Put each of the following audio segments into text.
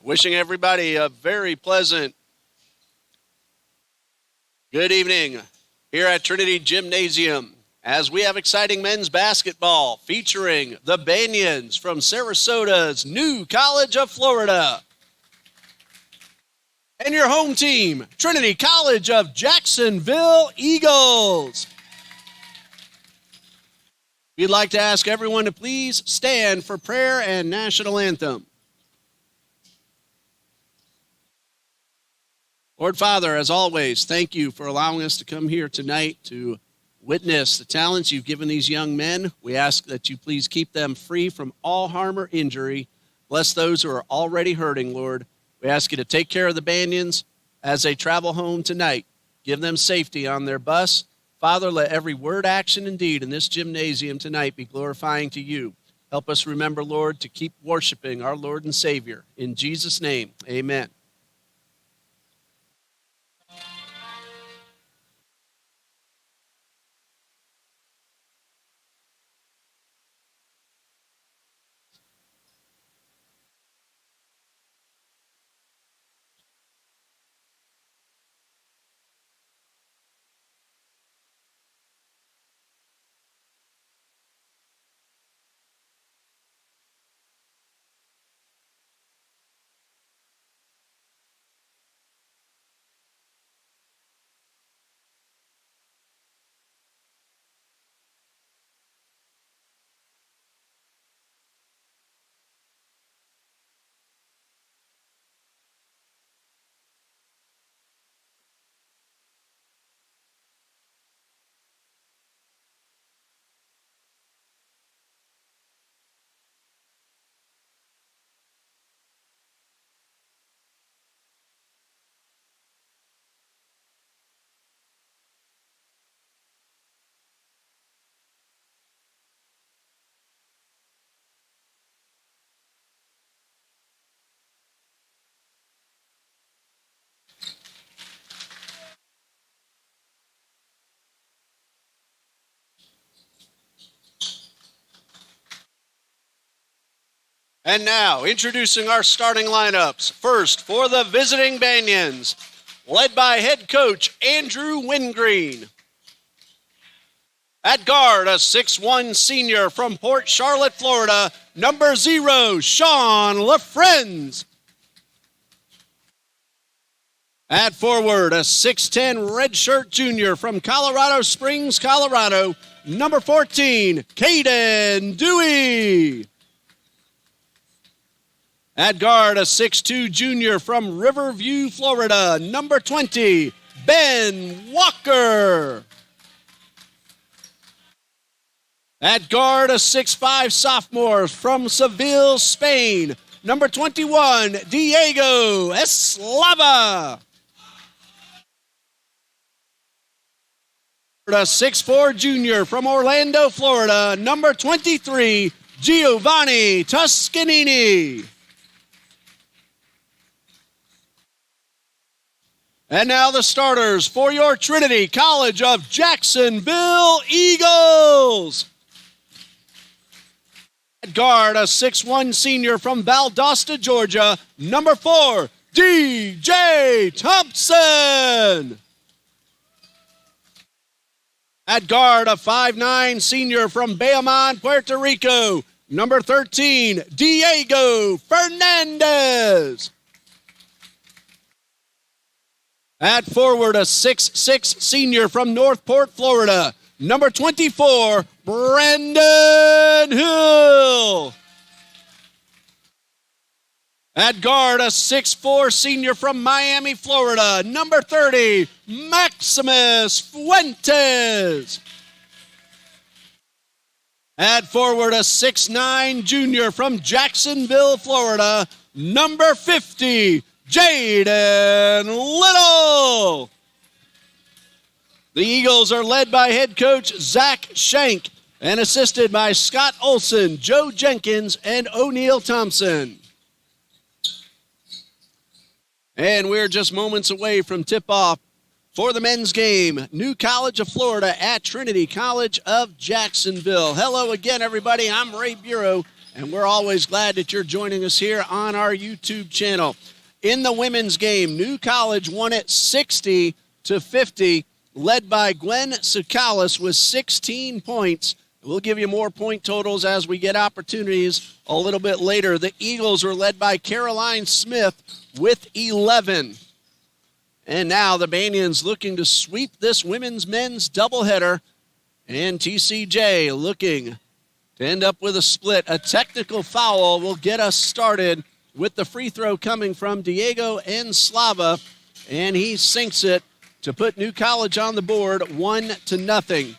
Wishing everybody a very pleasant good evening here at Trinity Gymnasium as we have exciting men's basketball featuring the Banyans from Sarasota's New College of Florida. And your home team, Trinity College of Jacksonville Eagles. We'd like to ask everyone to please stand for prayer and national anthem. Lord Father, as always, thank you for allowing us to come here tonight to witness the talents you've given these young men. We ask that you please keep them free from all harm or injury. Bless those who are already hurting, Lord. We ask you to take care of the Banyans as they travel home tonight. Give them safety on their bus. Father, let every word, action, and deed in this gymnasium tonight be glorifying to you. Help us remember, Lord, to keep worshiping our Lord and Savior. In Jesus' name, amen. And now, introducing our starting lineups. First, for the visiting Banyans, led by head coach Andrew Wingreen. At guard, a 6'1" senior from Port Charlotte, Florida, number 0, Sean LaFrenz. At forward, a 6'10" redshirt junior from Colorado Springs, Colorado, number 14, Caden Dewey. At guard, a 6'2" junior from Riverview, Florida, number 20, Ben Walker. At guard, a 6'5" sophomore from Seville, Spain, number 21, Diego Eslava. A 6'4" junior from Orlando, Florida, number 23, Giovanni Toscanini. And now the starters for your Trinity College of Jacksonville Eagles. At guard, a 6'1" senior from Valdosta, Georgia, number 4, DJ Thompson. At guard, a 5'9" senior from Bayamon, Puerto Rico, number 13, Diego Fernandez. At forward, a 6'6" senior from Northport, Florida, number 24, Brandon Hill. At guard, a 6'4" senior from Miami, Florida, number 30, Maximus Fuentes. At forward, a 6'9" junior from Jacksonville, Florida, number 50, Jaden Little. The Eagles are led by head coach Zach Shank and assisted by Scott Olson, Joe Jenkins, and O'Neal Thompson. And we're just moments away from tip-off for the men's game. New College of Florida at Trinity College of Jacksonville. Hello again, everybody. I'm Ray Bureau, and we're always glad that you're joining us here on our YouTube channel. In the women's game, New College won it 60-50, led by Gwen Sakalis with 16 points. We'll give you more point totals as we get opportunities a little bit later. The Eagles were led by Caroline Smith with 11. And now the Banians looking to sweep this women's-men's doubleheader. And TCJ looking to end up with a split. A technical foul will get us started with the free throw coming from Diego Enslava. And he sinks it to put New College on the board 1-0.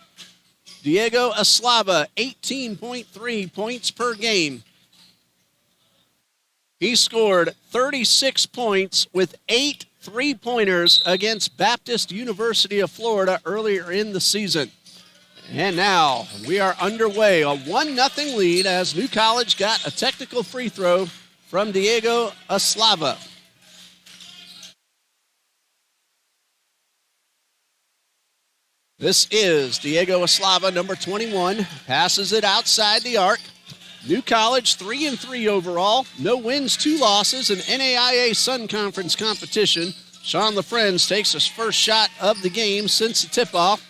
Diego Enslava, 18.3 points per game. He scored 36 points with 8 three-pointers against Baptist University of Florida earlier in the season. And now we are underway, a 1-0 lead as New College got a technical free throw from Diego Enslava. This is Diego Enslava, number 21, passes it outside the arc. New College 3-3 overall, no wins, 2 losses in NAIA Sun Conference competition. Sean LaFrenz takes his first shot of the game since the tip-off,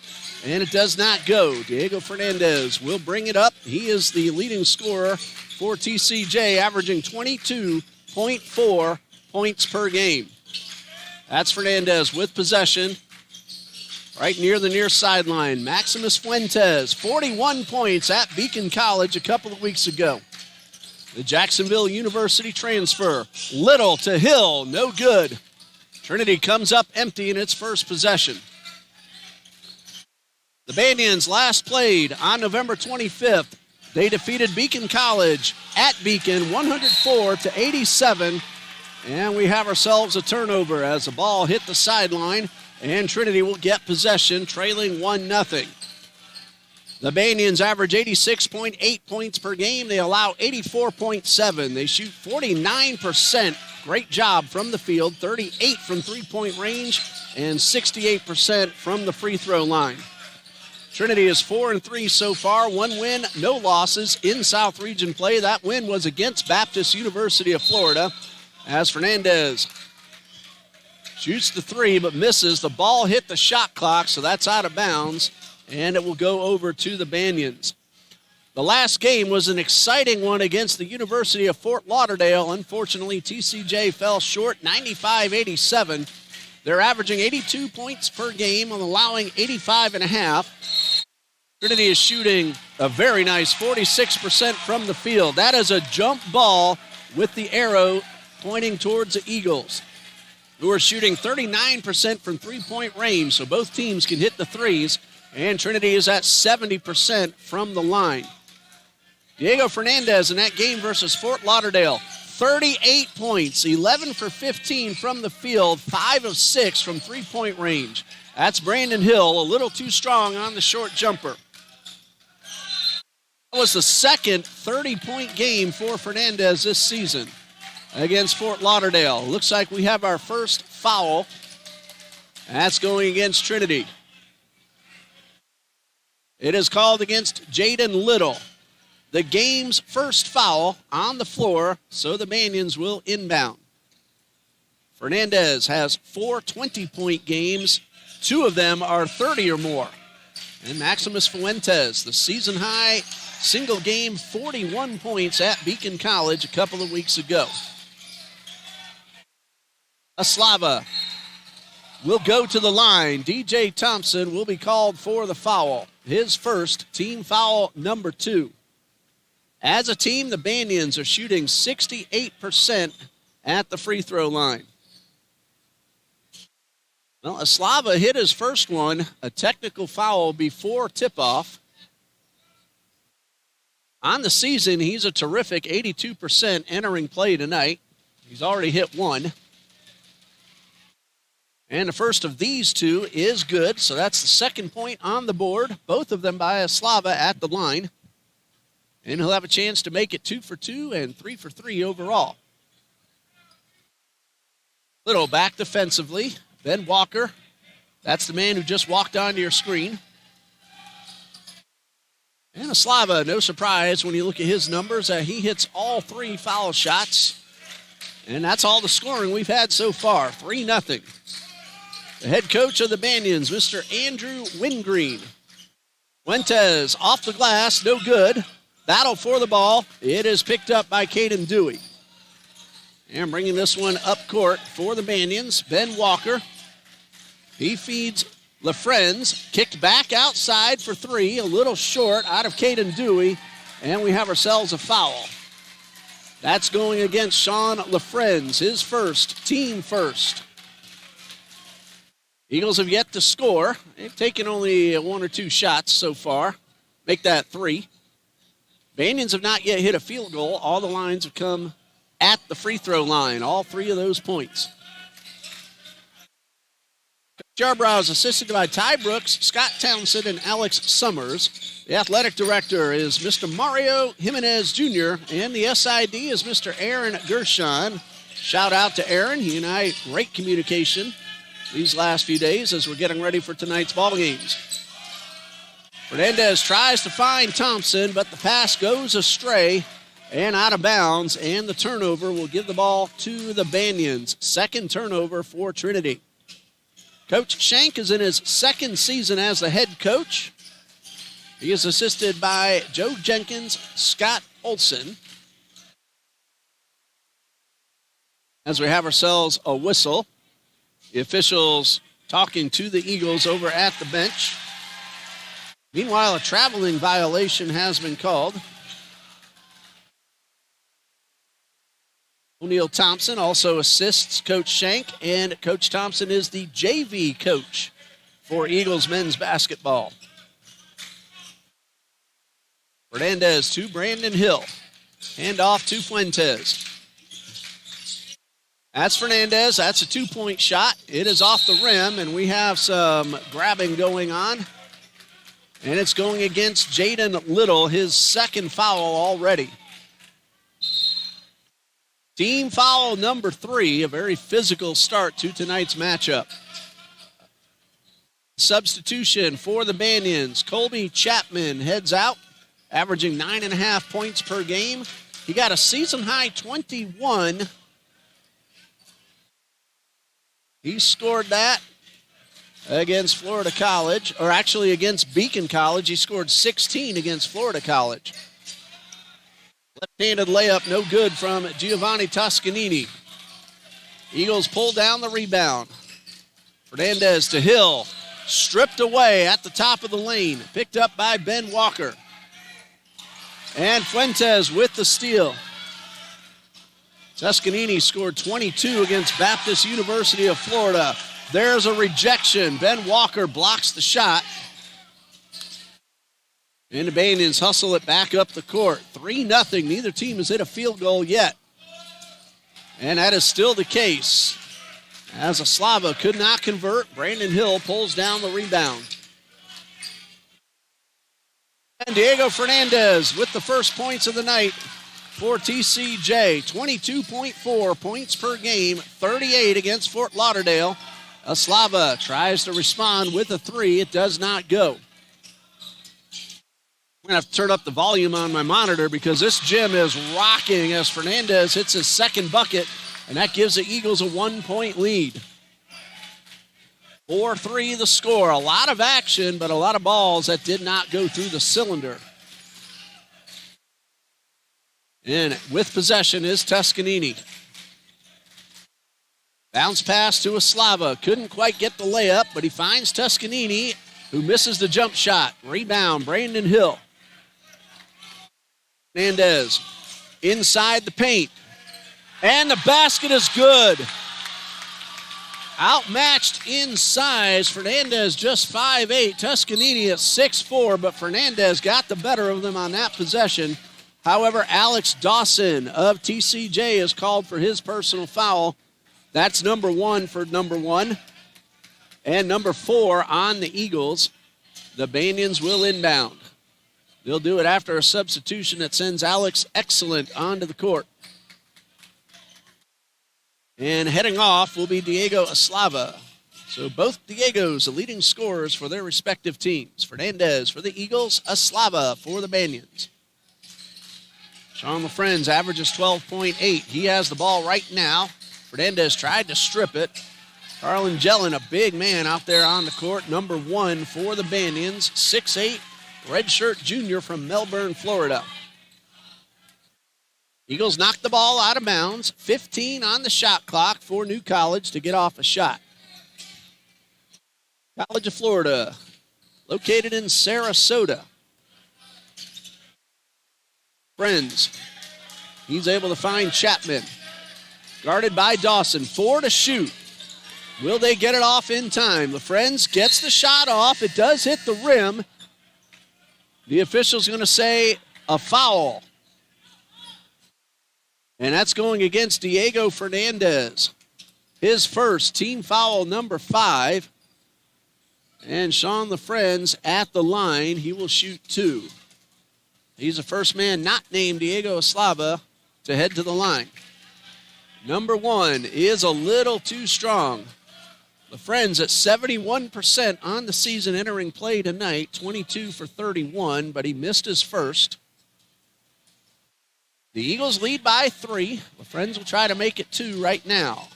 and it does not go. Diego Fernandez will bring it up. He is the leading scorer for TCJ, averaging 22.4 points per game. That's Fernandez with possession. Right near the near sideline, Maximus Fuentes, 41 points at Beacon College a couple of weeks ago. The Jacksonville University transfer, Little to Hill, no good. Trinity comes up empty in its first possession. The Banians last played on November 25th. They defeated Beacon College at Beacon 104-87. And we have ourselves a turnover as the ball hit the sideline. And Trinity will get possession, trailing 1-0. The Banians average 86.8 points per game. They allow 84.7. They shoot 49%. Great job from the field, 38 from three-point range, and 68% from the free throw line. Trinity is 4-3 so far, 1 win, no losses in South Region play. That win was against Baptist University of Florida as Fernandez shoots the three, but misses. The ball hit the shot clock, so that's out of bounds, and it will go over to the Banians. The last game was an exciting one against the University of Fort Lauderdale. Unfortunately, TCJ fell short, 95-87. They're averaging 82 points per game and allowing 85.5. Trinity is shooting a very nice 46% from the field. That is a jump ball with the arrow pointing towards the Eagles, who are shooting 39% from three-point range, so both teams can hit the threes, and Trinity is at 70% from the line. Diego Fernandez in that game versus Fort Lauderdale, 38 points, 11 for 15 from the field, 5 of 6 from three-point range. That's Brandon Hill, a little too strong on the short jumper. That was the second 30-point game for Fernandez this season against Fort Lauderdale. Looks like we have our first foul. That's going against Trinity. It is called against Jaden Little. The game's first foul on the floor, so the Banians will inbound. Fernandez has 4 20-point games. 2 of them are 30 or more. And Maximus Fuentes, the season-high single-game 41 points at Beacon College a couple of weeks ago. Enslava will go to the line. DJ Thompson will be called for the foul. His first, team foul number 2. As a team, the Banians are shooting 68% at the free throw line. Well, Enslava hit his first one, a technical foul before tip-off. On the season, he's a terrific 82% entering play tonight. He's already hit 1. And the first of these 2 is good, so that's the second point on the board, both of them by Enslava at the line. And he'll have a chance to make it 2 for 2 and 3 for 3 overall. Little back defensively. Ben Walker, that's the man who just walked onto your screen. And Aslava, no surprise when you look at his numbers, he hits all 3 foul shots. And that's all the scoring we've had so far, 3-0. The head coach of the Banyans, Mr. Andrew Wingreen. Fuentes off the glass, no good. Battle for the ball. It is picked up by Caden Dewey. And bringing this one up court for the Banyans, Ben Walker. He feeds LaFrenz, kicked back outside for 3, a little short out of Caden Dewey, and we have ourselves a foul. That's going against Sean LaFrenz, his first, team first. Eagles have yet to score. They've taken only 1 or 2 shots so far. Make that 3. Banyans have not yet hit a field goal. All the lines have come at the free throw line, all 3 of those points. Yarbrough is assisted by Ty Brooks, Scott Townsend, and Alex Summers. The athletic director is Mr. Mario Jimenez Jr., and the SID is Mr. Aaron Gershon. Shout out to Aaron. He and I, great communication these last few days as we're getting ready for tonight's ball games. Fernandez tries to find Thompson, but the pass goes astray and out of bounds, and the turnover will give the ball to the Banyans. Second turnover for Trinity. Coach Shank is in his 2nd season as the head coach. He is assisted by Joe Jenkins, Scott Olson. As we have ourselves a whistle, the officials talking to the Eagles over at the bench. Meanwhile, a traveling violation has been called. O'Neal Thompson also assists Coach Shank, and Coach Thompson is the JV coach for Eagles men's basketball. Fernandez to Brandon Hill. Hand off to Fuentes. That's Fernandez. That's a 2-point shot. It is off the rim, and we have some grabbing going on. And it's going against Jaden Little, his 2nd foul already. Team foul number 3, a very physical start to tonight's matchup. Substitution for the Banyans. Colby Chapman heads out, averaging 9.5 points per game. He got a season-high 21. He scored that against Florida College, or actually against Beacon College. He scored 16 against Florida College. Left-handed layup, no good from Giovanni Toscanini. Eagles pull down the rebound. Fernandez to Hill. Stripped away at the top of the lane. Picked up by Ben Walker. And Fuentes with the steal. Toscanini scored 22 against Baptist University of Florida. There's a rejection. Ben Walker blocks the shot. And the Banyans hustle it back up the court. 3-0. Neither team has hit a field goal yet. And that is still the case. As Aslava could not convert, Brandon Hill pulls down the rebound. And Diego Fernandez with the first points of the night for TCJ. 22.4 points per game, 38 against Fort Lauderdale. Aslava tries to respond with a 3. It does not go. I'm going to have to turn up the volume on my monitor because this gym is rocking as Fernandez hits his 2nd bucket, and that gives the Eagles a 1-point lead. 4-3 the score. A lot of action, but a lot of balls that did not go through the cylinder. And with possession is Toscanini. Bounce pass to Aslava. Couldn't quite get the layup, but he finds Toscanini, who misses the jump shot. Rebound, Brandon Hill. Fernandez inside the paint. And the basket is good. Outmatched in size. Fernandez just 5'8". Toscanini at 6'4", but Fernandez got the better of them on that possession. However, Alex Dawson of TCJ is called for his personal foul. That's number 1 for number 1. And number 4 on the Eagles. The Banyans will inbound. They'll do it after a substitution that sends Alex Excellent onto the court. And heading off will be Diego Aslava. So both Diegos, the leading scorers for their respective teams. Fernandez for the Eagles, Eslava for the Banyans. Sean LaFrenz averages 12.8. He has the ball right now. Fernandez tried to strip it. Carlin Jellin, a big man out there on the court, number 1 for the Banyans, 6'8", redshirt junior from Melbourne, Florida. Eagles knocked the ball out of bounds. 15 on the shot clock for New College to get off a shot. College of Florida, located in Sarasota. Friends, he's able to find Chapman. Guarded by Dawson, 4 to shoot. Will they get it off in time? LaFrenz gets the shot off. It does hit the rim. The official's going to say a foul. And that's going against Diego Fernandez. His first, team foul number 5. And Sean LaFrenz at the line. He will shoot 2. He's the first man not named Diego Eslava to head to the line. Number 1 is a little too strong. LaFrenz at 71% on the season entering play tonight, 22 for 31, but he missed his first. The Eagles lead by 3. LaFrenz will try to make it 2 right now.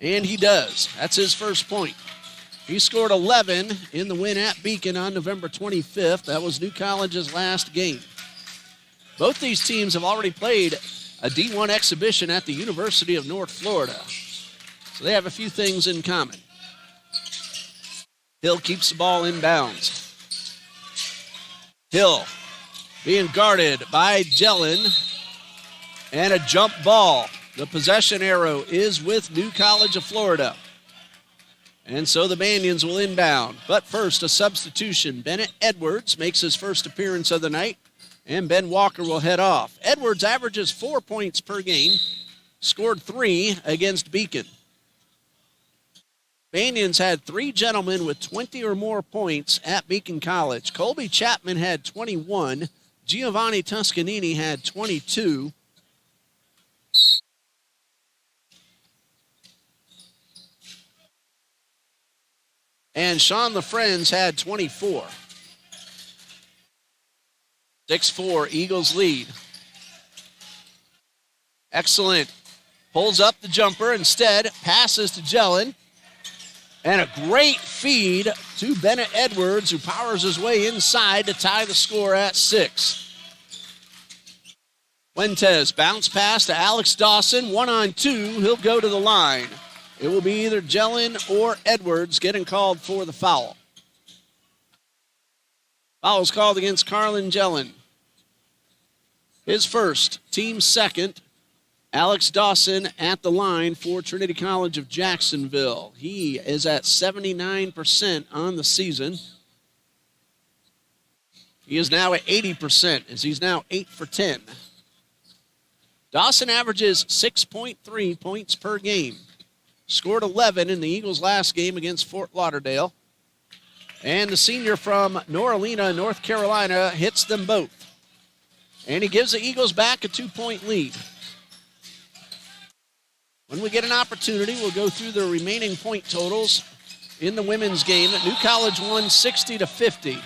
And he does. That's his first point. He scored 11 in the win at Beacon on November 25th. That was New College's last game. Both these teams have already played a D1 exhibition at the University of North Florida. So they have a few things in common. Hill keeps the ball inbounds. Hill being guarded by Jellin. And a jump ball. The possession arrow is with New College of Florida. And so the Banyans will inbound. But first, a substitution. Bennett Edwards makes his first appearance of the night. And Ben Walker will head off. Edwards averages 4 points per game. Scored 3 against Beacon. Banyans had 3 gentlemen with 20 or more points at Beacon College. Colby Chapman had 21. Giovanni Toscanini had 22. And Sean LaFrenz had 24. 6-4, Eagles lead. Excellent. Pulls up the jumper instead, passes to Jellin. And a great feed to Bennett Edwards, who powers his way inside to tie the score at 6. Fuentes bounce pass to Alex Dawson, 1-on-2. He'll go to the line. It will be either Jellin or Edwards getting called for the foul. Foul is called against Carlin Jellin. His first, team second. Alex Dawson at the line for Trinity College of Jacksonville. He is at 79% on the season. He is now at 80% as he's now 8 for 10. Dawson averages 6.3 points per game. Scored 11 in the Eagles' last game against Fort Lauderdale. And the senior from Noralina, North Carolina, hits them both. And he gives the Eagles back a 2-point lead. When we get an opportunity, we'll go through the remaining point totals in the women's game. New College won 60-50.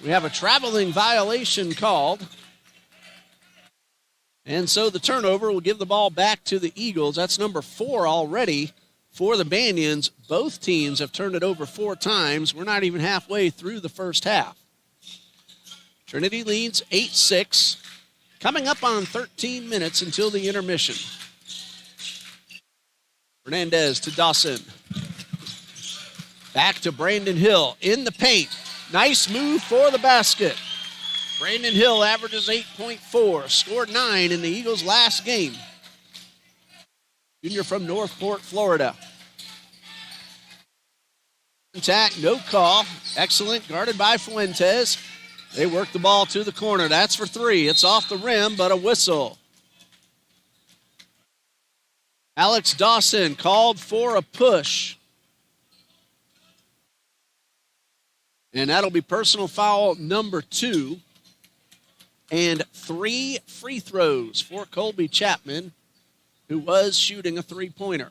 We have a traveling violation called. And so the turnover will give the ball back to the Eagles. That's number 4 already for the Banyans. Both teams have turned it over 4 times. We're not even halfway through the first half. Trinity leads 8-6. Coming up on 13 minutes until the intermission. Fernandez to Dawson. Back to Brandon Hill in the paint. Nice move for the basket. Brandon Hill averages 8.4, scored 9 in the Eagles' last game. Junior from Northport, Florida. Contact, no call. Excellent, guarded by Fuentes. They work the ball to the corner. That's for 3. It's off the rim, but a whistle. Alex Dawson called for a push. And that'll be personal foul number 2. And 3 free throws for Colby Chapman, who was shooting a 3-pointer.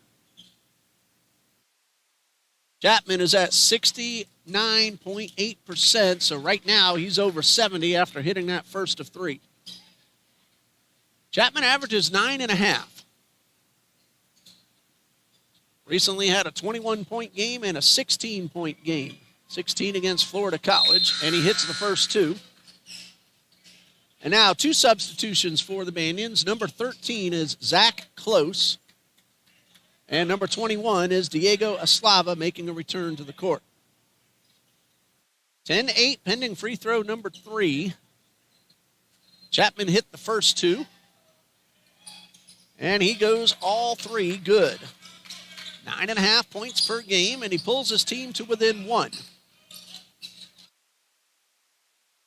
Chapman is at 69.8%, so right now he's over 70 after hitting that first of three. Chapman averages 9.5. Recently had a 21-point game and a 16-point game. 16 against Florida College, and he hits the first two. And now 2 substitutions for the Banians. Number 13 is Zach Close. And number 21 is Diego Eslava making a return to the court. 10-8 pending free throw number 3. Chapman hit the first 2. And he goes all 3 good. 9.5 points per game, and he pulls his team to within 1.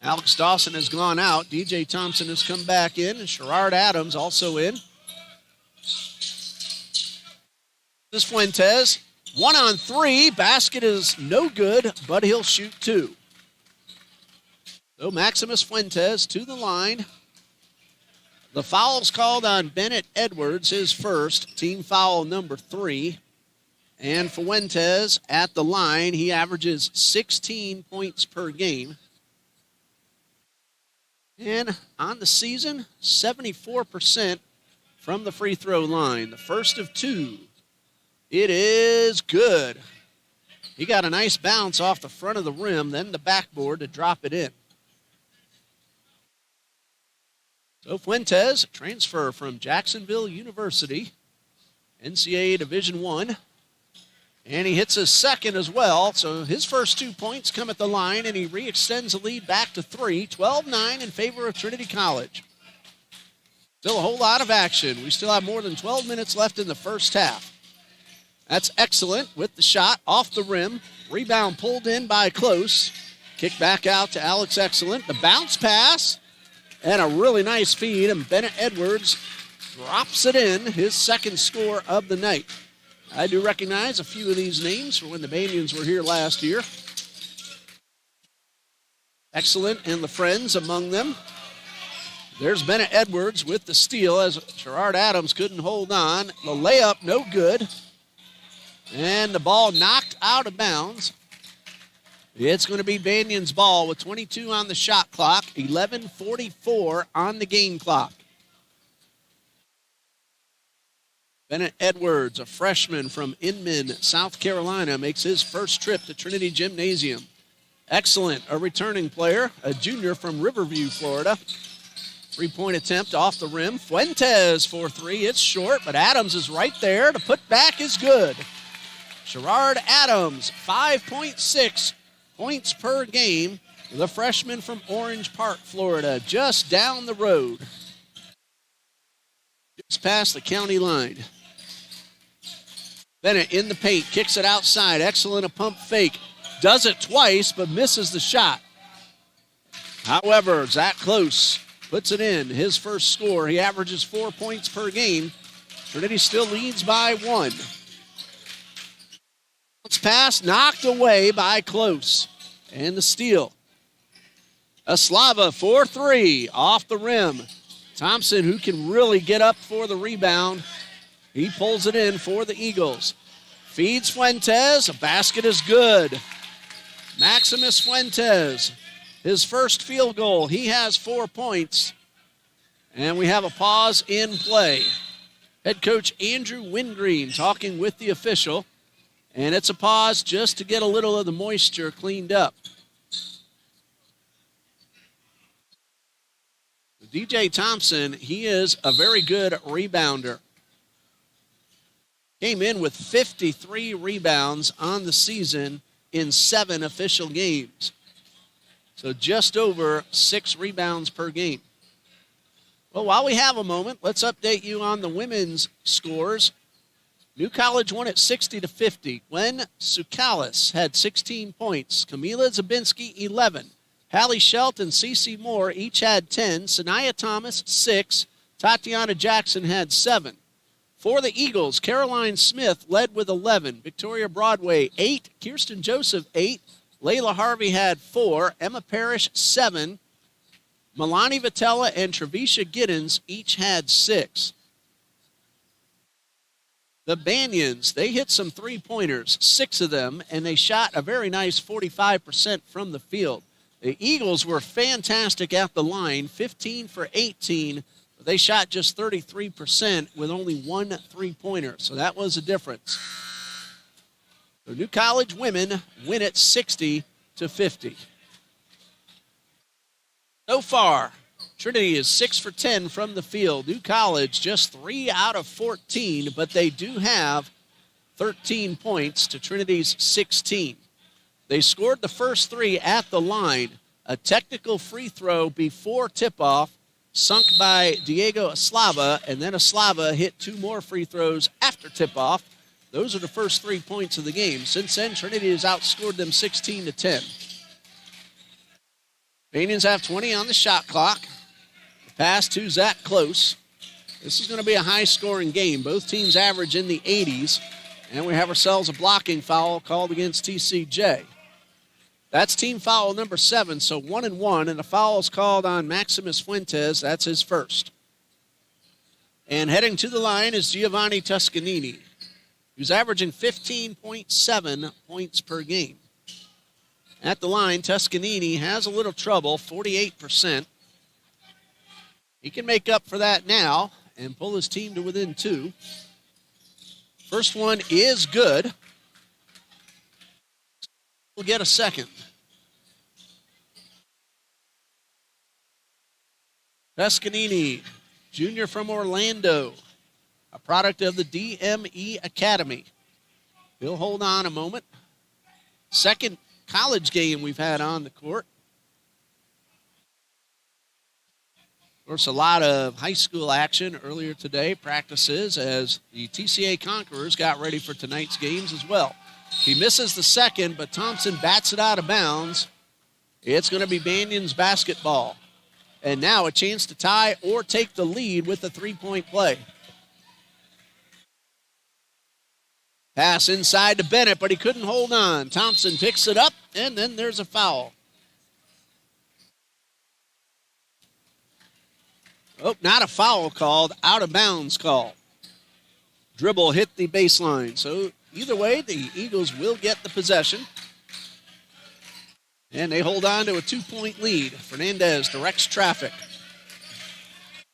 Alex Dawson has gone out. DJ Thompson has come back in, and Sherrard Adams also in. This is Fuentes. 1 on 3. Basket is no good, but he'll shoot 2. So Maximus Fuentes to the line. The foul's called on Bennett Edwards, his first. Team foul number 3. And Fuentes at the line, he averages 16 points per game. And on the season, 74% from the free throw line. The first of 2. It is good. He got a nice bounce off the front of the rim, then the backboard to drop it in. So Fuentes, transfer from Jacksonville University, NCAA Division I. And he hits his second as well. So his first 2 points come at the line, and he re-extends the lead back to 3. 12-9 in favor of Trinity College. Still a whole lot of action. We still have more than 12 minutes left in the first half. That's Excellent with the shot off the rim. Rebound pulled in by Close. Kick back out to Alex Excellent. The bounce pass and a really nice feed, and Bennett Edwards drops it in, his second score of the night. I do recognize a few of these names from when the Banians were here last year. Excellent and the friends among them. There's Bennett Edwards with the steal as Sherrard Adams couldn't hold on. The layup, no good. And the ball knocked out of bounds. It's going to be Banyan's ball with 22 on the shot clock, 11:44 on the game clock. Bennett Edwards, a freshman from Inman, South Carolina, makes his first trip to Trinity Gymnasium. Excellent, a returning player, a junior from Riverview, Florida. 3-point attempt off the rim. Fuentes for 3. It's short, but Adams is right there. The putback is good. Sherrard Adams, 5.6 points per game. The freshman from Orange Park, Florida, just down the road. Just past the county line. Bennett in the paint, kicks it outside. Excellent, a pump fake. Does it twice, but misses the shot. However, Zach Close puts it in, his first score. He averages 4 points per game. Trinity still leads by 1. Bounce pass knocked away by Close. And the steal. Eslava for 3 off the rim. Thompson, who can really get up for the rebound. He pulls it in for the Eagles. Feeds Fuentes. A basket is good. Maximus Fuentes, his first field goal. He has 4 points. And we have a pause in play. Head coach Andrew Wingreen talking with the official. And it's a pause just to get a little of the moisture cleaned up. DJ Thompson, he is a very good rebounder. Came in with 53 rebounds on the season in 7 official games. So just over 6 rebounds per game. Well, while we have a moment, let's update you on the women's scores. New College won at 60-50. Gwen Sukalis had 16 points. Camila Zabinski, 11. Hallie Schelt and Cece Moore each had 10. Sanaya Thomas, 6. Tatiana Jackson had 7. For the Eagles, Caroline Smith led with 11. Victoria Broadway, 8. Kirsten Joseph, 8. Layla Harvey had 4. Emma Parrish, 7. Milani Vitella and Trevisha Giddens each had 6. The Banyans, they hit some three-pointers, 6 of them, and they shot a very nice 45% from the field. The Eagles were fantastic at the line, 15 for 18, but they shot just 33% with only 1 three-pointer, so that was a difference. The New College women win it 60-50. So far, Trinity is 6 for 10 from the field. New College just 3 out of 14, but they do have 13 points to Trinity's 16. They scored the first 3 at the line. A technical free throw before tip-off, sunk by Diego Eslava, and then Eslava hit 2 more free throws after tip-off. Those are the first 3 points of the game. Since then, Trinity has outscored them 16-10. Banyans have 20 on the shot clock. The pass to Zach Close. This is going to be a high-scoring game. Both teams average in the 80s, and we have ourselves a blocking foul called against TCJ. That's team foul number 7, so 1-1, and the foul is called on Maximus Fuentes. That's his first. And heading to the line is Giovanni Tuscanini, who's averaging 15.7 points per game. At the line, Tuscanini has a little trouble, 48%. He can make up for that now and pull his team to within 2. First one is good. We'll get a second. Tuscanini, junior from Orlando, a product of the DME Academy. He'll hold on a moment. Second college game we've had on the court. Of course, a lot of high school action earlier today, practices as the TCA Conquerors got ready for tonight's games as well. He misses the second, but Thompson bats it out of bounds. It's going to be Banyan's basketball. And now a chance to tie or take the lead with the three-point play. Pass inside to Bennett, but he couldn't hold on. Thompson picks it up, and then there's a foul. Oh, not a foul called, out of bounds call. Dribble hit the baseline. So either way, the Eagles will get the possession. And they hold on to a 2-point lead. Fernandez directs traffic. As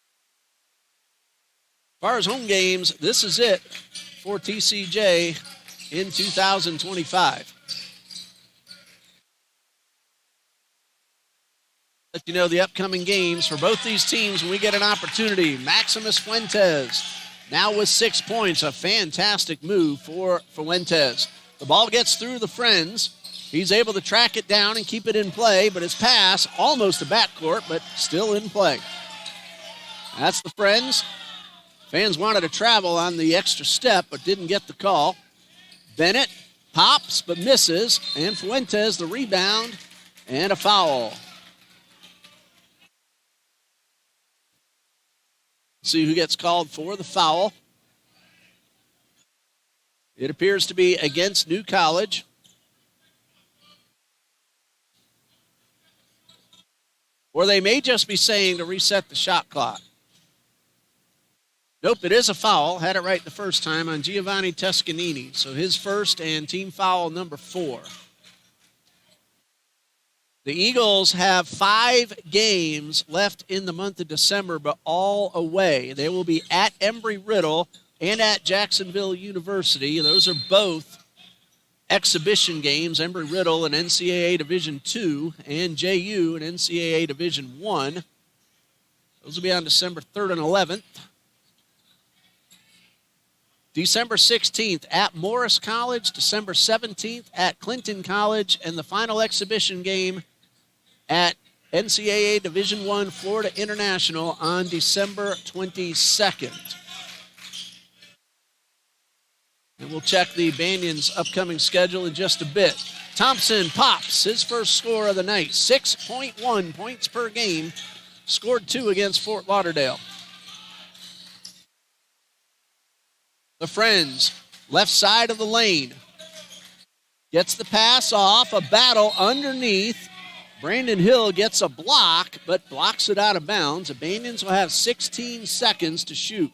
far as home games, this is it for TCJ in 2025. Let you know the upcoming games for both these teams when we get an opportunity. Maximus Fuentes now with 6 points. A fantastic move for Fuentes. The ball gets through the Friends. He's able to track it down and keep it in play, but his pass almost to backcourt, but still in play. That's the Friends. Fans wanted to travel on the extra step, but didn't get the call. Bennett pops, but misses, and Fuentes the rebound, and a foul. See who gets called for the foul. It appears to be against New College. Or they may just be saying to reset the shot clock. Nope, it is a foul. Had it right the first time on Giovanni Tuscanini. So his first and team foul number 4. The Eagles have 5 games left in the month of December, but all away. They will be at Embry-Riddle and at Jacksonville University. Those are both exhibition games, Embry-Riddle in NCAA Division II and JU in NCAA Division I. Those will be on December 3rd and 11th. December 16th at Morris College, December 17th at Clinton College, and the final exhibition game at NCAA Division I Florida International on December 22nd. And we'll check the Banyans' upcoming schedule in just a bit. Thompson pops his first score of the night, 6.1 points per game, scored 2 against Fort Lauderdale. The Friends, left side of the lane, gets the pass off, a battle underneath. Brandon Hill gets a block, but blocks it out of bounds. The Banyans will have 16 seconds to shoot.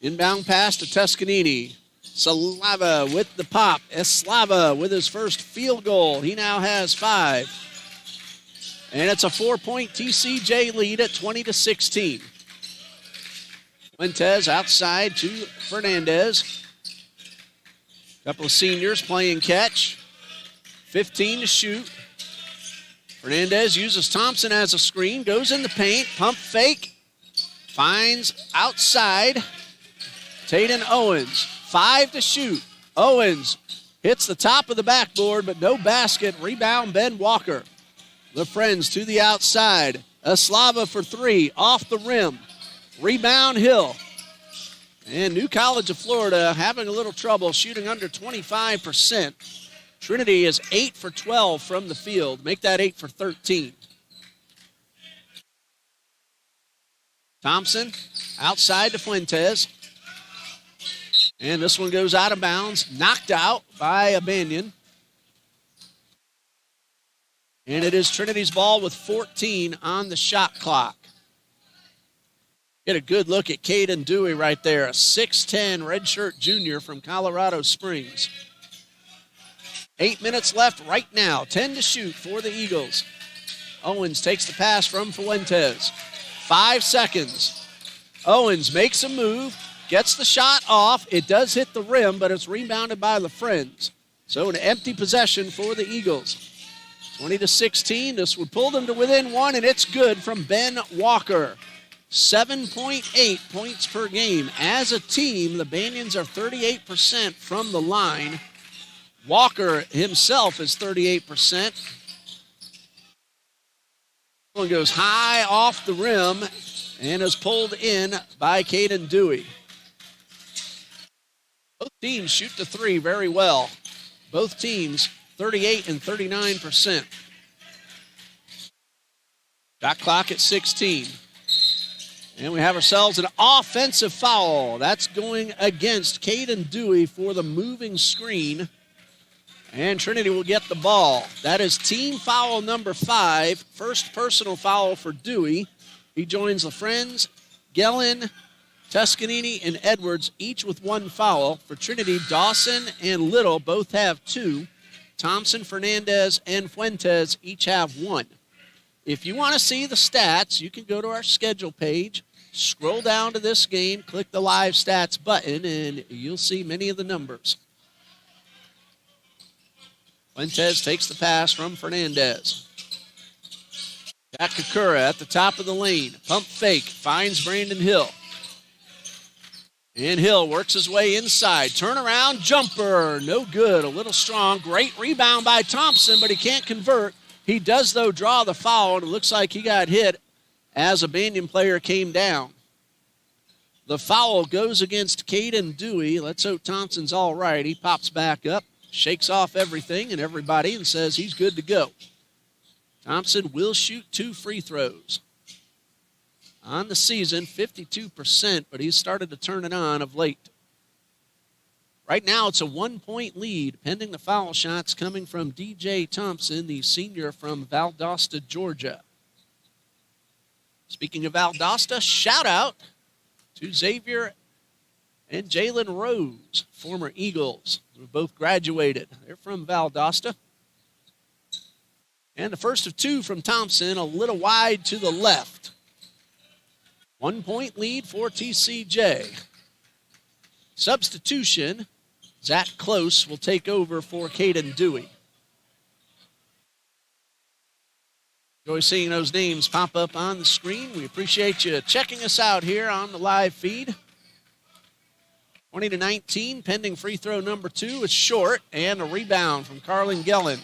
Inbound pass to Tuscanini. Slava with the pop. Eslava with his first field goal. He now has 5. And it's a 4-point TCJ lead at 20-16. Fuentes outside to Fernandez. Couple of seniors playing catch. 15 to shoot. Fernandez uses Thompson as a screen. Goes in the paint. Pump fake. Finds outside. Tayden Owens. 5 to shoot. Owens hits the top of the backboard, but no basket. Rebound, Ben Walker. The Friends to the outside. Eslava for 3. Off the rim. Rebound, Hill. And New College of Florida having a little trouble shooting under 25%. Trinity is 8 for 12 from the field. Make that 8 for 13. Thompson outside to Fuentes. And this one goes out of bounds. Knocked out by Abanion. And it is Trinity's ball with 14 on the shot clock. Get a good look at Caden Dewey right there, a 6'10 redshirt junior from Colorado Springs. 8 minutes left right now, 10 to shoot for the Eagles. Owens takes the pass from Fuentes. 5 seconds. Owens makes a move, gets the shot off. It does hit the rim, but it's rebounded by the Friends. So an empty possession for the Eagles. 20-16, this would pull them to within 1, and it's good from Ben Walker. 7.8 points per game. As a team, the Banyans are 38% from the line. Walker himself is 38%. One goes high off the rim and is pulled in by Caden Dewey. Both teams shoot the 3 very well. Both teams 38 and 39%. Shot clock at 16. And we have ourselves an offensive foul. That's going against Caden Dewey for the moving screen. And Trinity will get the ball. That is team foul number 5. First personal foul for Dewey. He joins the Friends, Gellin, Tuscanini, and Edwards, each with 1 foul. For Trinity, Dawson and Little both have 2. Thompson, Fernandez, and Fuentes each have 1. If you want to see the stats, you can go to our schedule page, scroll down to this game, click the live stats button, and you'll see many of the numbers. Fuentes takes the pass from Fernandez. Jack Kakura at the top of the lane. Pump fake, finds Brandon Hill. And Hill works his way inside. Turnaround jumper, no good, a little strong. Great rebound by Thompson, but he can't convert. He does, though, draw the foul, and it looks like he got hit as a Banyan player came down. The foul goes against Caden Dewey. Let's hope Thompson's all right. He pops back up, shakes off everything and everybody, and says he's good to go. Thompson will shoot 2 free throws. On the season, 52%, but he's started to turn it on of late. Right now, it's a 1-point lead, pending the foul shots coming from DJ Thompson, the senior from Valdosta, Georgia. Speaking of Valdosta, shout out to Xavier and Jalen Rose, former Eagles, who both graduated. They're from Valdosta. And the first of 2 from Thompson, a little wide to the left. 1-point lead for TCJ. Substitution, Zach Close will take over for Caden Dewey. Enjoy seeing those names pop up on the screen. We appreciate you checking us out here on the live feed. 20-19, pending free throw number 2 is short, and a rebound from Carlin Gellin.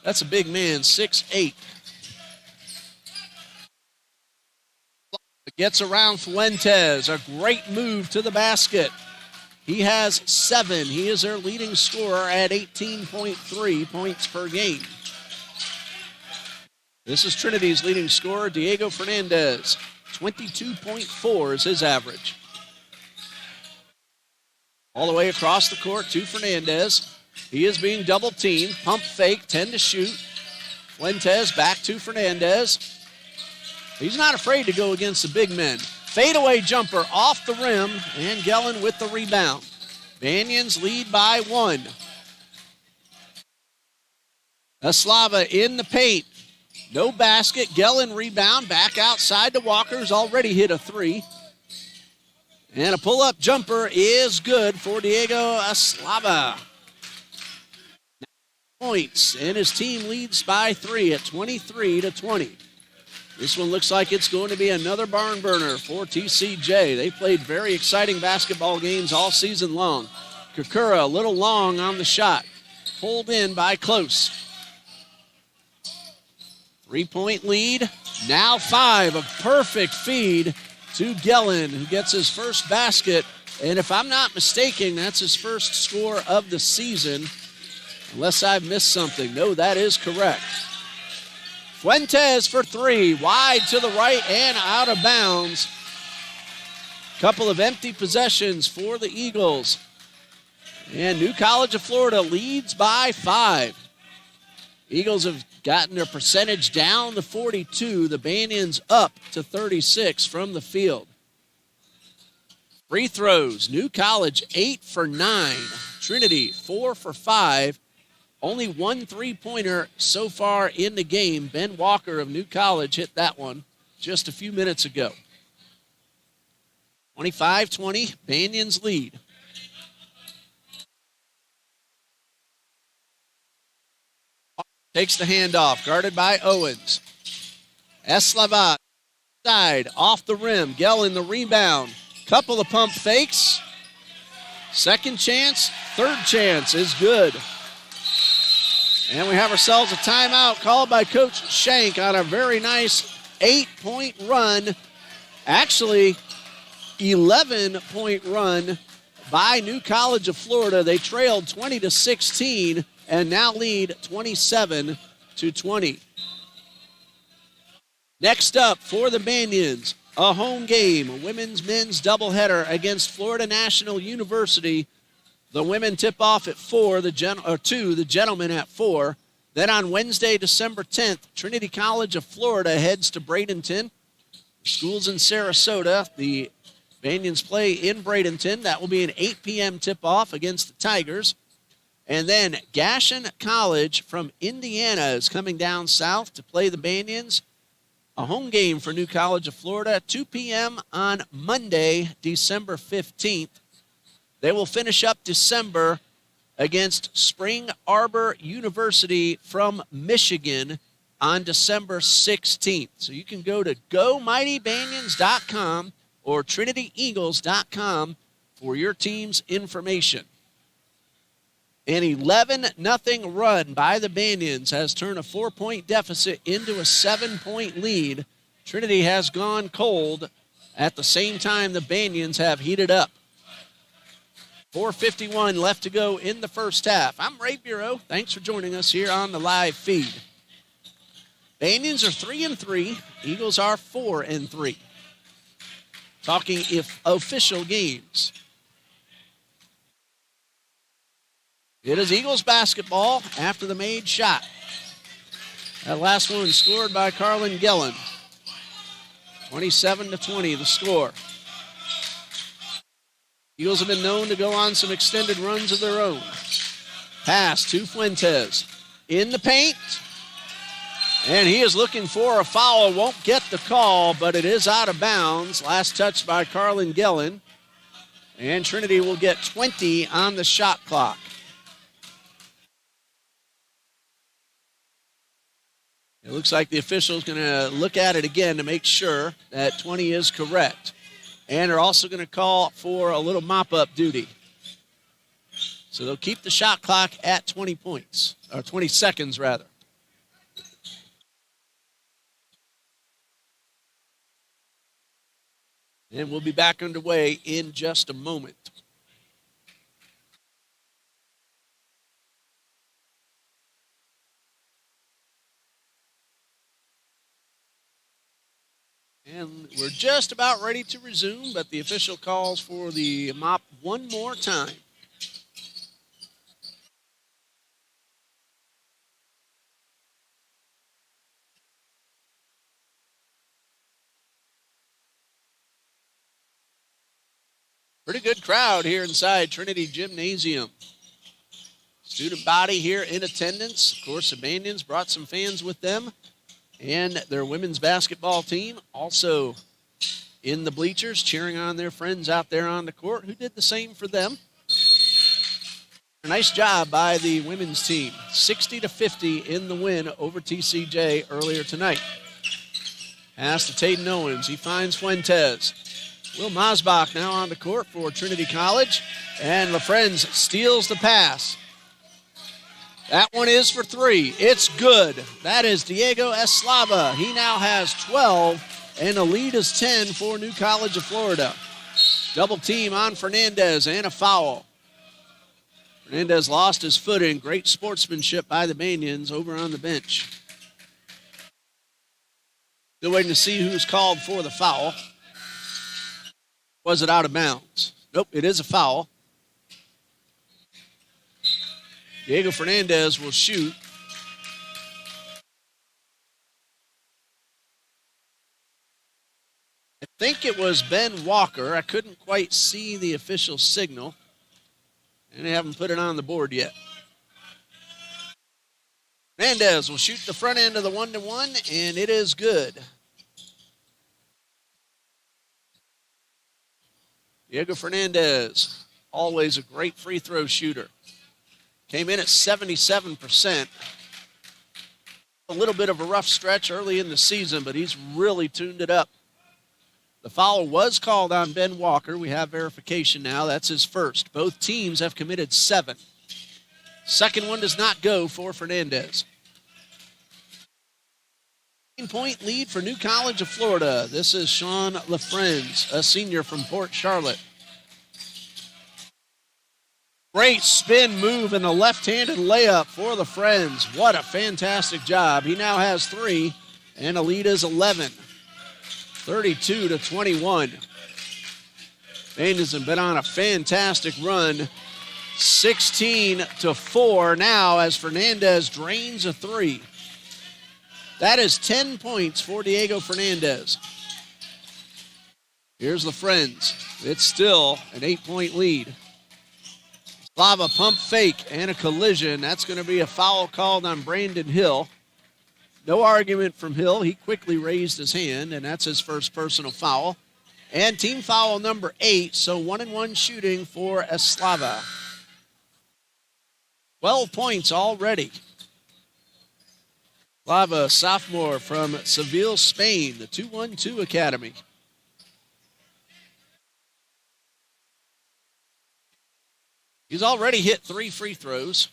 That's a big man, 6'8". Gets around Fuentes, a great move to the basket. He has 7. He is their leading scorer at 18.3 points per game. This is Trinity's leading scorer, Diego Fernandez. 22.4 is his average. All the way across the court to Fernandez. He is being double-teamed. Pump fake, 10 to shoot. Fuentes back to Fernandez. He's not afraid to go against the big men. fadeaway jumper off the rim, and Gellin with the rebound. Banyans lead by 1. Eslava in the paint. No basket. Gellin rebound. Back outside to Walker, who's already hit a 3. And a pull-up jumper is good for Diego Eslava. Points, and his team leads by 3 at 23-20. This one looks like it's going to be another barn burner for TCJ. They played very exciting basketball games all season long. Kakura a little long on the shot. Pulled in by Close. 3-point lead. Now 5. A perfect feed to Gellin, who gets his first basket. And if I'm not mistaken, that's his first score of the season. Unless I've missed something. No, that is correct. Fuentes for 3. Wide to the right and out of bounds. Couple of empty possessions for the Eagles. And New College of Florida leads by 5. Eagles have gotten their percentage down to 42. The Banyans up to 36 from the field. Free throws. New College 8 for 9. Trinity 4 for 5. Only 1 3-pointer so far in the game. Ben Walker of New College hit that one just a few minutes ago. 25-20, Banyans lead. Takes the handoff, guarded by Owens. Eslava side, off the rim. Gellin the rebound. Couple of pump fakes. Second chance, third chance is good. And we have ourselves a timeout called by Coach Shank on a very nice 8-point run. Actually, 11-point run by New College of Florida. They trailed 20-16 and now lead 27-20. Next up for the Banyans, a home game, a women's-men's doubleheader against Florida National University. The women tip off at 4, the gentlemen at 4. Then on Wednesday, December 10th, Trinity College of Florida heads to Bradenton. The school's in Sarasota. The Banyans play in Bradenton. That will be an 8 p.m. tip-off against the Tigers. And then Goshen College from Indiana is coming down south to play the Banyans. A home game for New College of Florida, 2 p.m. on Monday, December 15th. They will finish up December against Spring Arbor University from Michigan on December 16th. So you can go to GoMightyBanyans.com or TrinityEagles.com for your team's information. An 11-0 run by the Banyans has turned a 4-point deficit into a 7-point lead. Trinity has gone cold. At the same time, the Banyans have heated up. 4:51 left to go in the first half. I'm Ray Bureau. Thanks for joining us here on the live feed. Banyans are 3-3. Eagles are 4-3. Talking if official games. It is Eagles basketball after the made shot. That last one scored by Carlin Gellin. 27-20 the score. Eagles have been known to go on some extended runs of their own. Pass to Fuentes. In the paint. And he is looking for a foul. Won't get the call, but it is out of bounds. Last touch by Carlin Gellin. And Trinity will get 20 on the shot clock. It looks like the official is going to look at it again to make sure that 20 is correct. And they're also going to call for a little mop-up duty. So they'll keep the shot clock at 20 points, or 20 seconds rather. And we'll be back underway in just a moment. And we're just about ready to resume, but the official calls for the mop one more time. Pretty good crowd here inside Trinity Gymnasium. Student body here in attendance. Of course, the Banians brought some fans with them. And their women's basketball team also in the bleachers cheering on their friends out there on the court who did the same for them. A nice job by the women's team. 60-50 in the win over TCJ earlier tonight. Pass to Tayden Owens. He finds Fuentes. Will Mosbach now on the court for Trinity College. And LaFrenz steals the pass. That one is for three. It's good. That is Diego Eslava. He now has 12, and the lead is 10 for New College of Florida. Double team on Fernandez and a foul. Fernandez lost his footing. Great sportsmanship by the Banians over on the bench. Still waiting to see who's called for the foul. Was it out of bounds? Nope, it is a foul. Diego Fernandez will shoot. I think it was Ben Walker. I couldn't quite see the official signal. And they haven't put it on the board yet. Fernandez will shoot the front end of the 1-1, and it is good. Diego Fernandez, always a great free throw shooter. Came in at 77%. A little bit of a rough stretch early in the season, but he's really tuned it up. The foul was called on Ben Walker. We have verification now. That's his first. Both teams have committed 7. Second one does not go for Fernandez. 9-point lead for New College of Florida. This is Sean LaFrenz, a senior from Port Charlotte. Great spin move and a left-handed layup for the Friends. What a fantastic job. He now has 3, and the lead is 11. 32-21. Banians have been on a fantastic run. 16-4 now as Fernandez drains a 3. That is 10 points for Diego Fernandez. Here's the Friends. It's still an 8-point lead. Slava pump fake and a collision. That's going to be a foul called on Brandon Hill. No argument from Hill. He quickly raised his hand, and that's his first personal foul. And team foul number 8, so 1-1 shooting for Eslava. 12 points already. Slava, sophomore from Seville, Spain, the 212 Academy. He's already hit 3 free throws.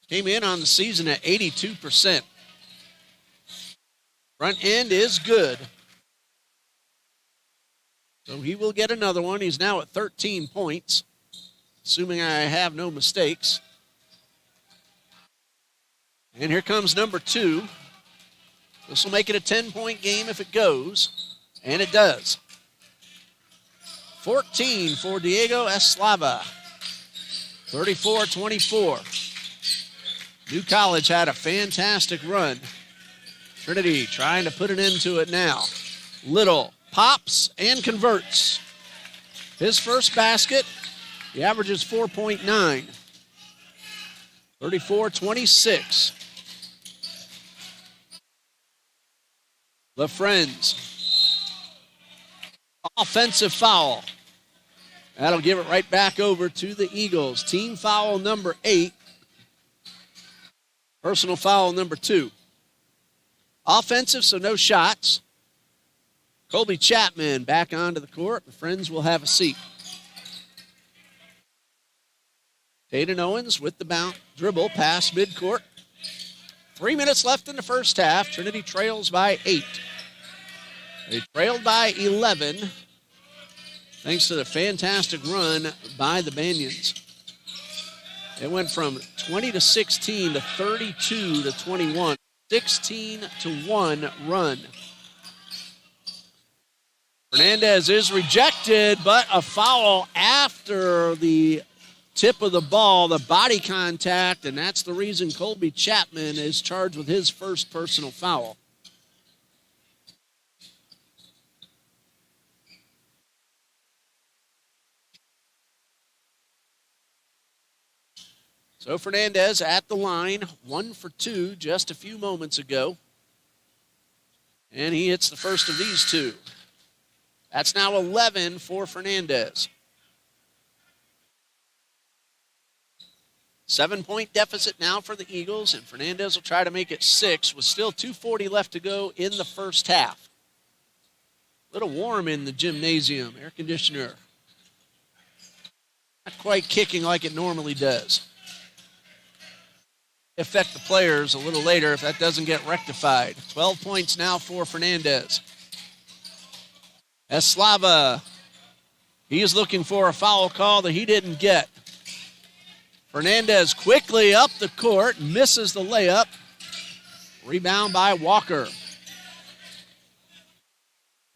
Came in on the season at 82%. Front end is good. So he will get another one. He's now at 13 points, assuming I have no mistakes. And here comes number 2. This will make it a 10-point game if it goes, and it does. 14 for Diego Eslava. 34-24. New College had a fantastic run. Trinity trying to put an end to it now. Little pops and converts. His first basket, he averages 4.9. 34-26. LaFrenz. Offensive foul. That'll give it right back over to the Eagles. Team foul number 8. Personal foul number 2. Offensive, so no shots. Colby Chapman back onto the court. The Friends will have a seat. Tayden Owens with the dribble pass midcourt. 3 minutes left in the first half. Trinity trails by 8. They trailed by 11 thanks to the fantastic run by the Banians. It went from 20-16 to 32-21. 16-1 run. Fernandez is rejected, but a foul after the tip of the ball, the body contact, and that's the reason Colby Chapman is charged with his first personal foul. So Fernandez at the line, 1 for 2 just a few moments ago. And he hits the first of these two. That's now 11 for Fernandez. 7-point deficit now for the Eagles, and Fernandez will try to make it 6 with still 2:40 left to go in the first half. A little warm in the gymnasium, air conditioner. Not quite kicking like it normally does. Affect the players a little later if that doesn't get rectified. 12 points now for Fernandez. Eslava, he is looking for a foul call that he didn't get. Fernandez quickly up the court, misses the layup. Rebound by Walker.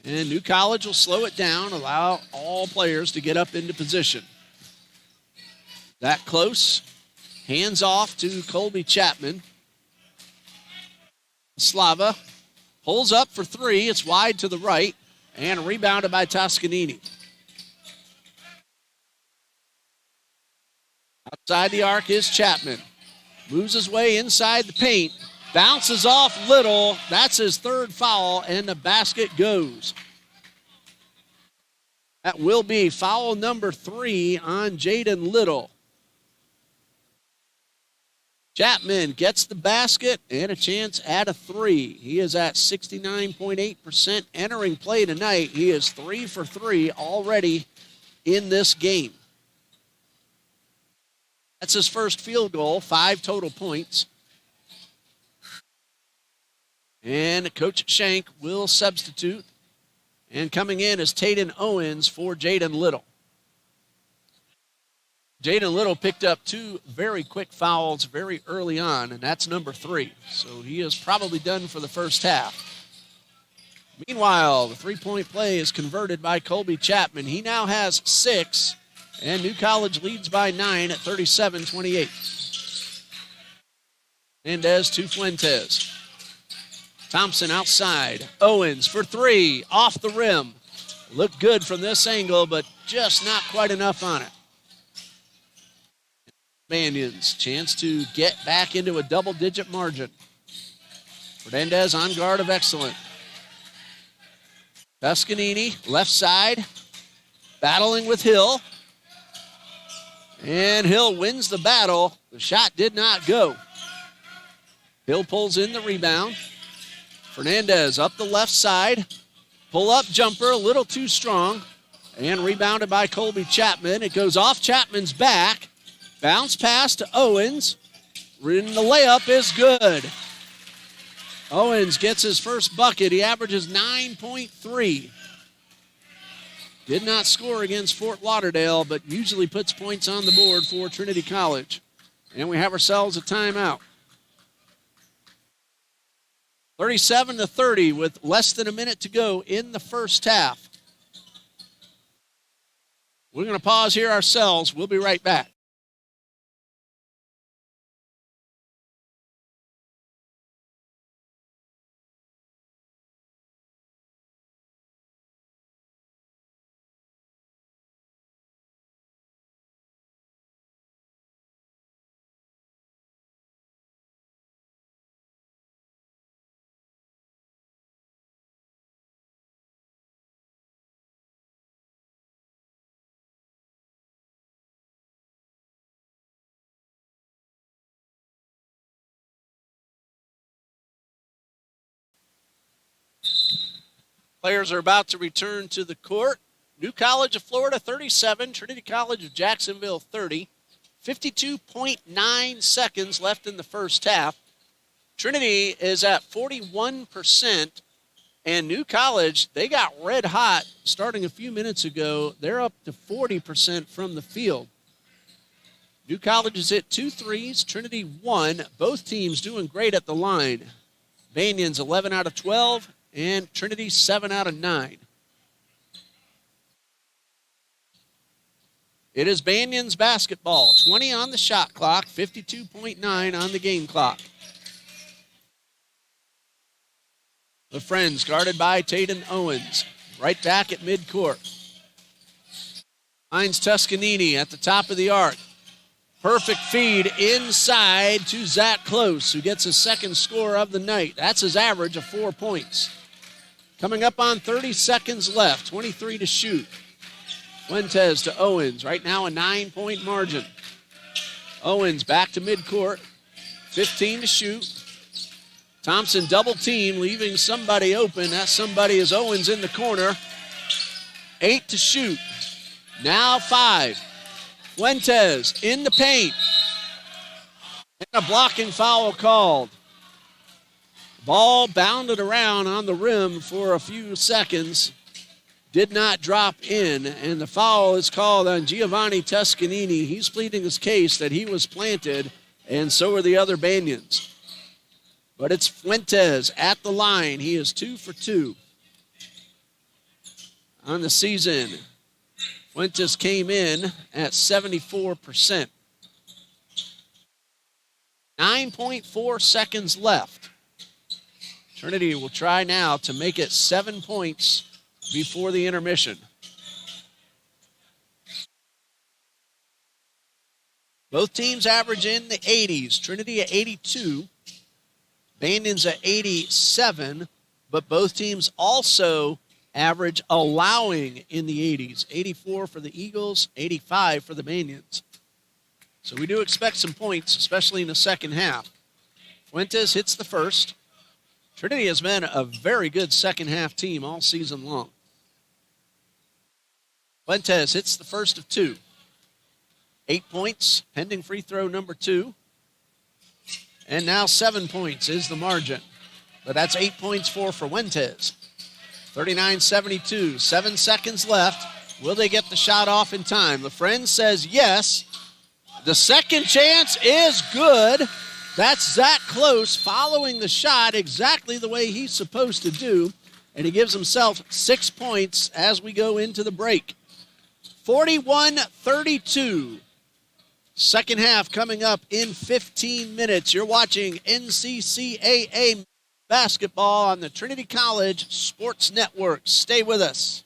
And New College will slow it down, allow all players to get up into position. That close. Hands off to Colby Chapman. Slava pulls up for 3. It's wide to the right and rebounded by Toscanini. Outside the arc is Chapman. Moves his way inside the paint. Bounces off Little. That's his third foul, and the basket goes. That will be foul number 3 on Jaden Little. Chapman gets the basket and a chance at a 3. He is at 69.8% entering play tonight. He is 3 for 3 already in this game. That's his first field goal, 5 total points. And Coach Shank will substitute. And coming in is Tayden Owens for Jaden Little. Jaden Little picked up 2 very quick fouls very early on, and that's number 3. So he is probably done for the first half. Meanwhile, the three-point play is converted by Colby Chapman. He now has 6, and New College leads by 9 at 37-28. Mendez to Fuentes. Thompson outside. Owens for 3, off the rim. Looked good from this angle, but just not quite enough on it. Banyans, chance to get back into a double-digit margin. Fernandez on guard of excellent. Toscanini, left side, battling with Hill. And Hill wins the battle. The shot did not go. Hill pulls in the rebound. Fernandez up the left side. Pull-up jumper, a little too strong. And rebounded by Colby Chapman. It goes off Chapman's back. Bounce pass to Owens. And the layup is good. Owens gets his first bucket. He averages 9.3. Did not score against Fort Lauderdale, but usually puts points on the board for Trinity College. And we have ourselves a timeout. 37-30 with less than a minute to go in the first half. We're going to pause here ourselves. We'll be right back. Players are about to return to the court. New College of Florida 37, Trinity College of Jacksonville 30. 52.9 seconds left in the first half. Trinity is at 41%, and New College, they got red hot starting a few minutes ago. They're up to 40% from the field. New College has hit 2 threes, Trinity 1. Both teams doing great at the line. Banyans 11 out of 12. And Trinity 7 out of 9. It is Banyan's basketball. 20 on the shot clock, 52.9 on the game clock. The Friends guarded by Tayden Owens. Right back at midcourt. Finds Toscanini at the top of the arc. Perfect feed inside to Zach Close, who gets his second score of the night. That's his average of 4 points. Coming up on 30 seconds left, 23 to shoot. Fuentes to Owens, right now a 9-point margin. Owens back to midcourt, 15 to shoot. Thompson double team, leaving somebody open. That somebody is Owens in the corner. 8 to shoot. Now 5. Fuentes in the paint. And a blocking foul called. Ball bounded around on the rim for a few seconds. Did not drop in, and the foul is called on Giovanni Toscanini. He's pleading his case that he was planted, and so are the other Banyans. But it's Fuentes at the line. He is 2 for 2 on the season. Fuentes came in at 74%. 9.4 seconds left. Trinity will try now to make it 7 points before the intermission. Both teams average in the 80s. Trinity at 82. Banyans at 87. But both teams also average allowing in the 80s. 84 for the Eagles, 85 for the Banyans. So we do expect some points, especially in the second half. Fuentes hits the first. Trinity has been a very good second half team all season long. Fuentes hits the first of 2. 8 points, pending free throw number 2. And now 7 points is the margin. But that's 8 points for Fuentes. 39-72, 7 seconds left. Will they get the shot off in time? The friend says yes. The second chance is good. That's Zach Close following the shot exactly the way he's supposed to do. And he gives himself 6 points as we go into the break. 41-32. Second half coming up in 15 minutes. You're watching NCCAA basketball on the Trinity College Sports Network. Stay with us.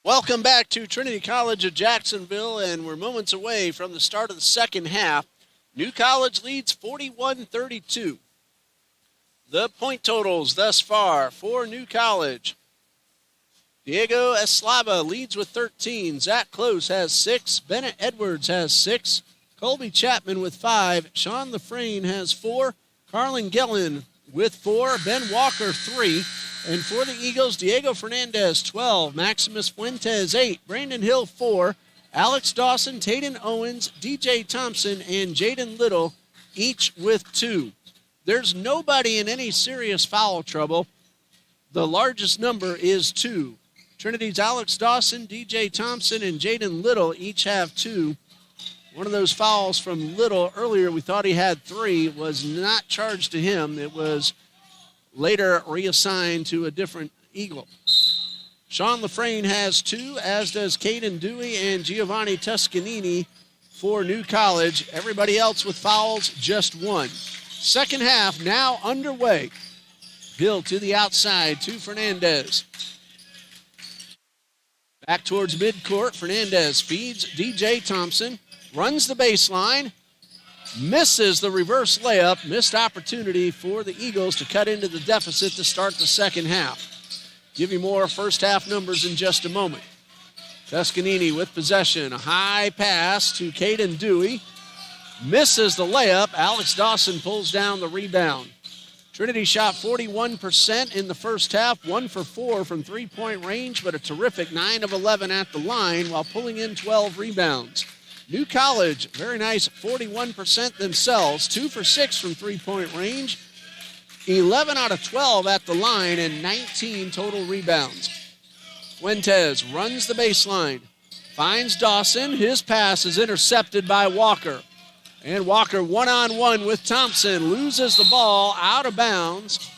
Welcome back to Trinity College of Jacksonville, and we're moments away from the start of the second half. New College leads 41-32. The point totals thus far for New College. Diego Eslava leads with 13. Zach Close has 6. Bennett Edwards has 6. Colby Chapman with 5. Sean Lafrane has 4. Carlin Gillen with 4. Ben Walker 3. And for the Eagles, Diego Fernandez, 12. Maximus Fuentes, 8. Brandon Hill, 4. Alex Dawson, Tayden Owens, DJ Thompson, and Jaden Little, each with 2. There's nobody in any serious foul trouble. The largest number is 2. Trinity's Alex Dawson, DJ Thompson, and Jaden Little each have 2. One of those fouls from Little earlier, we thought he had 3, was not charged to him. It was later reassigned to a different Eagle. Sean Lafrane has 2, as does Caden Dewey and Giovanni Tuscanini for New College. Everybody else with fouls, just 1. Second half now underway. Hill to the outside to Fernandez. Back towards midcourt. Fernandez feeds DJ Thompson. Runs the baseline. Misses the reverse layup. Missed opportunity for the Eagles to cut into the deficit to start the second half. Give you more first half numbers in just a moment. Tuscanini with possession. A high pass to Caden Dewey. Misses the layup. Alex Dawson pulls down the rebound. Trinity shot 41% in the first half, 1 for 4 from three-point range, but a terrific 9 of 11 at the line while pulling in 12 rebounds. New College, very nice, 41% themselves, 2 for 6 from three-point range, 11 out of 12 at the line, and 19 total rebounds. Fuentes runs the baseline, finds Dawson. His pass is intercepted by Walker. And Walker one-on-one with Thompson, loses the ball out of bounds.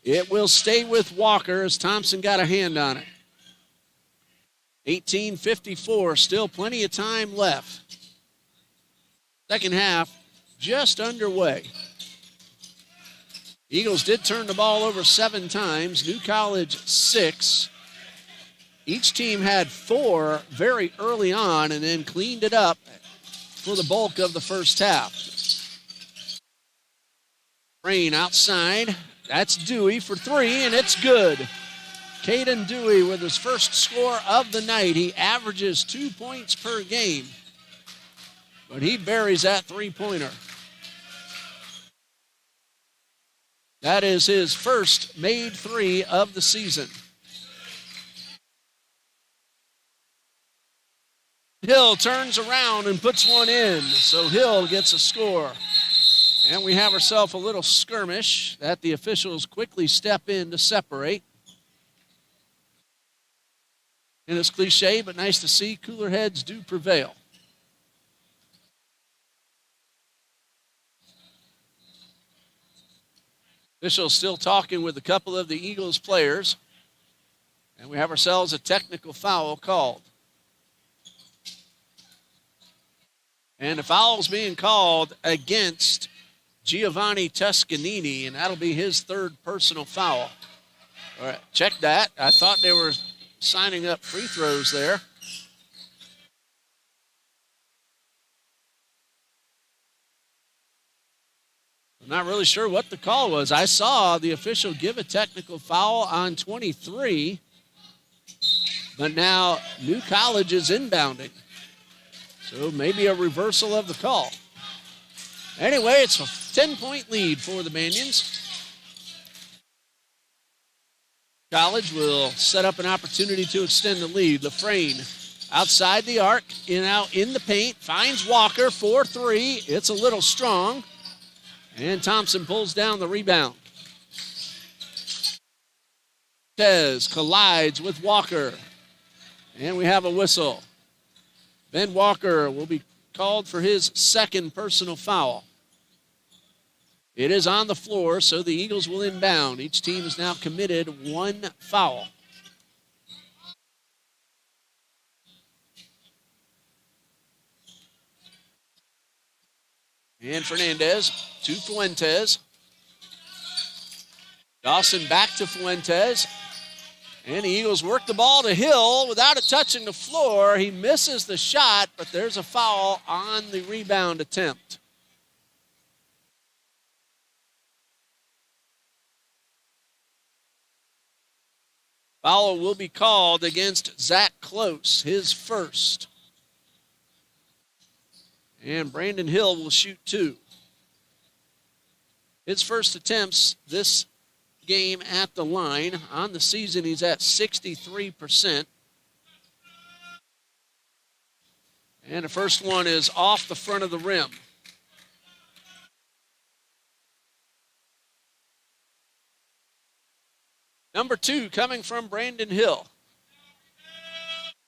It will stay with Walker as Thompson got a hand on it. 18:54, still plenty of time left. Second half just underway. Eagles did turn the ball over 7 times. New College 6. Each team had 4 very early on and then cleaned it up for the bulk of the first half. Rain outside. That's Dewey for 3, and it's good. Caden Dewey with his first score of the night. He averages 2 points per game, but he buries that three-pointer. That is his first made 3 of the season. Hill turns around and puts one in, so Hill gets a score. And we have ourselves a little skirmish that the officials quickly step in to separate. And it's cliche, but nice to see. Cooler heads do prevail. Officials still talking with a couple of the Eagles players. And we have ourselves a technical foul called. And a foul's being called against Giovanni Tuscanini, and that'll be his 3rd personal foul. All right, check that. I thought they were signing up free throws there. I'm not really sure what the call was. I saw the official give a technical foul on 23, but now New College is inbounding. So maybe a reversal of the call. Anyway, it's a 10-point lead for the Banians. College will set up an opportunity to extend the lead. Lafrane outside the arc, out in the paint, finds Walker for 3. It's a little strong. And Thompson pulls down the rebound. Tez collides with Walker. And we have a whistle. Ben Walker will be called for his 2nd personal foul. It is on the floor, so the Eagles will inbound. Each team has now committed 1 foul. And Fernandez to Fuentes. Dawson back to Fuentes. And the Eagles work the ball to Hill without it touching the floor. He misses the shot, but there's a foul on the rebound attempt. Foul will be called against Zach Close, his first. And Brandon Hill will shoot 2. His first attempts this game at the line. On the season, he's at 63%. And the first one is off the front of the rim. Number 2 coming from Brandon Hill.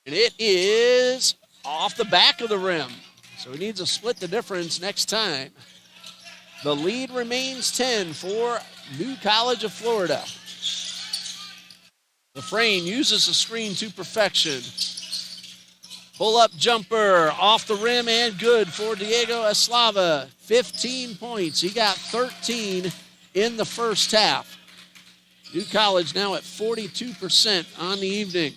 And it is off the back of the rim. So he needs to split the difference next time. The lead remains 10 for New College of Florida. LaFrane uses the screen to perfection. Pull-up jumper off the rim and good for Diego Eslava. 15 points. He got 13 in the first half. New College now at 42% on the evening.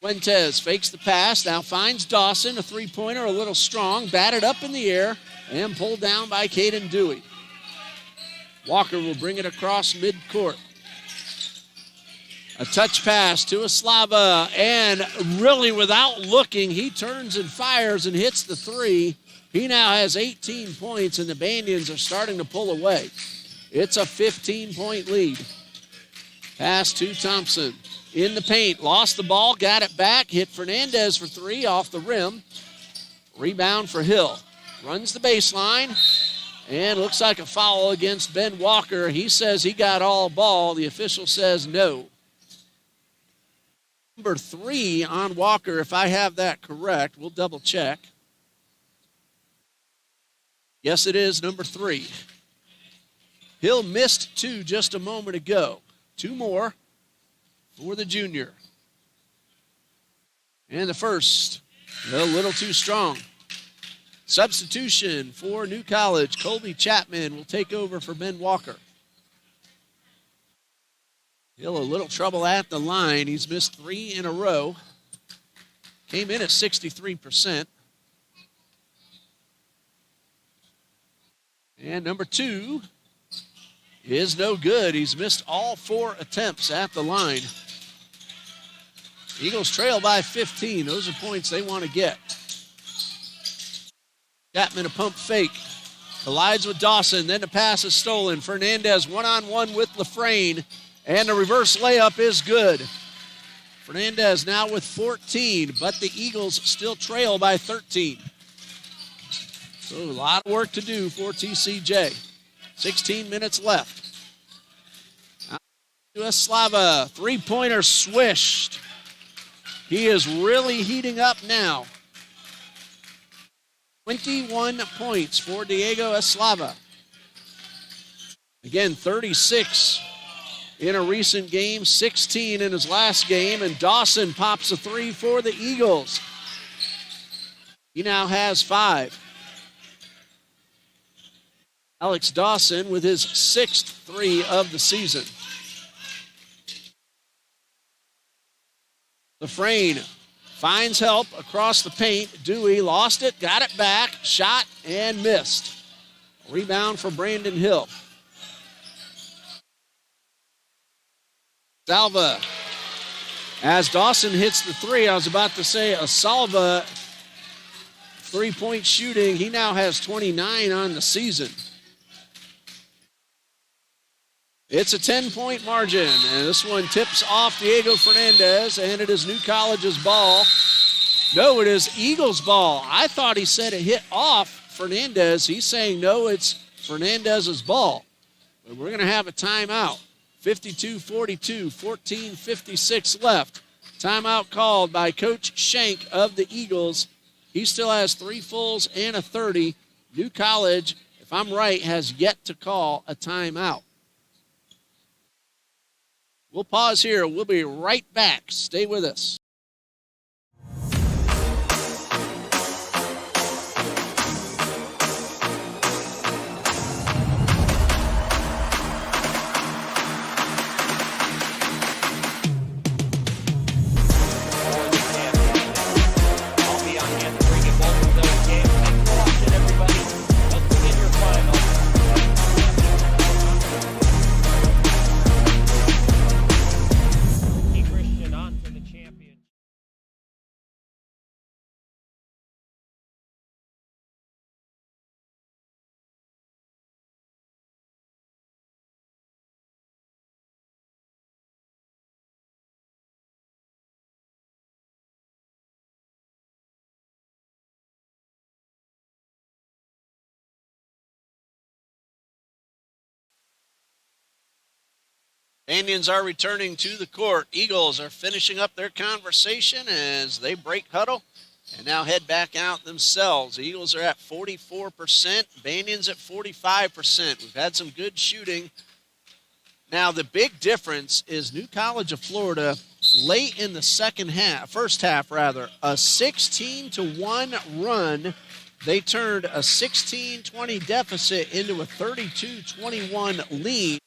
Fuentes fakes the pass, now finds Dawson, a three-pointer, a little strong, batted up in the air, and pulled down by Caden Dewey. Walker will bring it across midcourt. A touch pass to Eslava, and really without looking, he turns and fires and hits the three. He now has 18 points, and the Bandians are starting to pull away. It's a 15-point lead. Pass to Thompson. In the paint, lost the ball, got it back, hit Fernandez for 3 off the rim. Rebound for Hill. Runs the baseline, and looks like a foul against Ben Walker. He says he got all ball. The official says no. Number 3 on Walker, if I have that correct. We'll double check. Yes, it is number 3. Hill missed 2 just a moment ago. 2 more for the junior. And the first, a little too strong. Substitution for New College. Colby Chapman will take over for Ben Walker. Hill a little trouble at the line. He's missed 3 in a row. Came in at 63%. And number 2 is no good. He's missed all 4 attempts at the line. Eagles trail by 15. Those are points they want to get. Chapman a pump fake. Collides with Dawson. Then the pass is stolen. Fernandez one-on-one with LaFrane. And the reverse layup is good. Fernandez now with 14, but the Eagles still trail by 13. So a lot of work to do for TCJ. 16 minutes left. To Eslava, three-pointer swished. He is really heating up now. 21 points for Diego Eslava. Again, 36 in a recent game, 16 in his last game, and Dawson pops a 3 for the Eagles. He now has 5. Alex Dawson with his 6th 3 of the season. LaFrane finds help across the paint. Dewey lost it, got it back, shot, and missed. Rebound for Brandon Hill. Salva. As Dawson hits the 3, I was about to say Salva three-point shooting. He now has 29 on the season. It's a 10-point margin, and this one tips off Diego Fernandez, and it is New College's ball. No, it is Eagles' ball. I thought he said it hit off Fernandez. He's saying, no, it's Fernandez's ball. But we're going to have a timeout. 52-42, 14:56 left. Timeout called by Coach Shank of the Eagles. He still has 3 fulls and a 30. New College, if I'm right, has yet to call a timeout. We'll pause here. We'll be right back. Stay with us. Banians are returning to the court. Eagles are finishing up their conversation as they break huddle and now head back out themselves. The Eagles are at 44%, Banians at 45%. We've had some good shooting. Now, the big difference is New College of Florida late in the first half, a 16-1 run. They turned a 16-20 deficit into a 32-21 lead.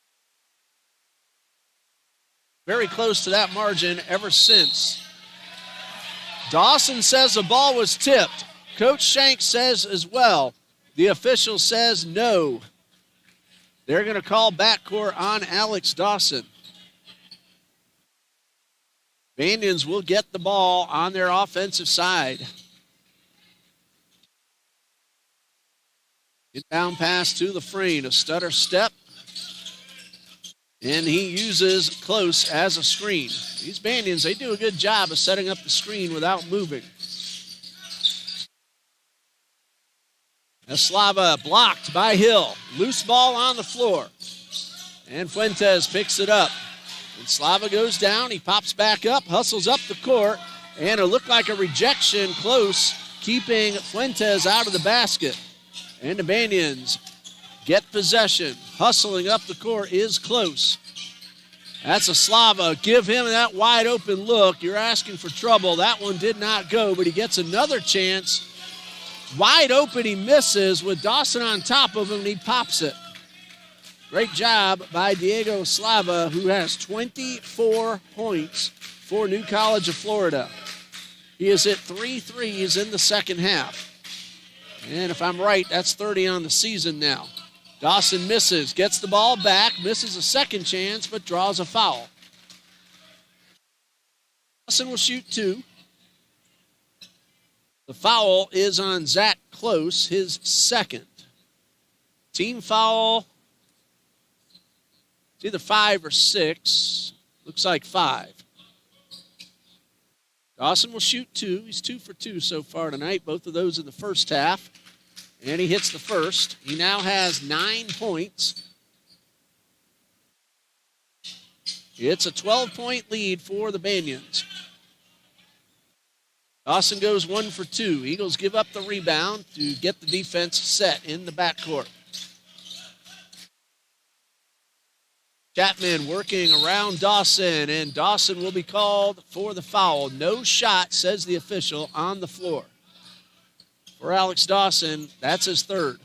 Very close to that margin ever since. Dawson says the ball was tipped. Coach Shank says as well. The official says no. They're going to call backcourt on Alex Dawson. Banians will get the ball on their offensive side. Inbound pass to the frame, a stutter step. And he uses close as a screen. These Banians, they do a good job of setting up the screen without moving. Eslava blocked by Hill. Loose ball on the floor. And Fuentes picks it up. And Slava goes down. He pops back up, hustles up the court. And it looked like a rejection close, keeping Fuentes out of the basket. And the Banians get possession. Hustling up the court is close. That's Eslava. Give him that wide open look. You're asking for trouble. That one did not go, but he gets another chance. Wide open, he misses with Dawson on top of him, and he pops it. Great job by Diego Eslava, who has 24 points for New College of Florida. He has hit 3 threes in the second half. And if I'm right, that's 30 on the season now. Dawson misses, gets the ball back, misses a second chance, but draws a foul. Dawson will shoot 2. The foul is on Zach Close, his second. Team foul, it's either 5 or 6. Looks like 5. Dawson will shoot 2. He's 2 for 2 so far tonight, both of those in the first half. And he hits the first. He now has 9 points. It's a 12-point lead for the Banians. Dawson goes 1 for 2. Eagles give up the rebound to get the defense set in the backcourt. Chapman working around Dawson, and Dawson will be called for the foul. No shot, says the official, on the floor. For Alex Dawson, that's his third.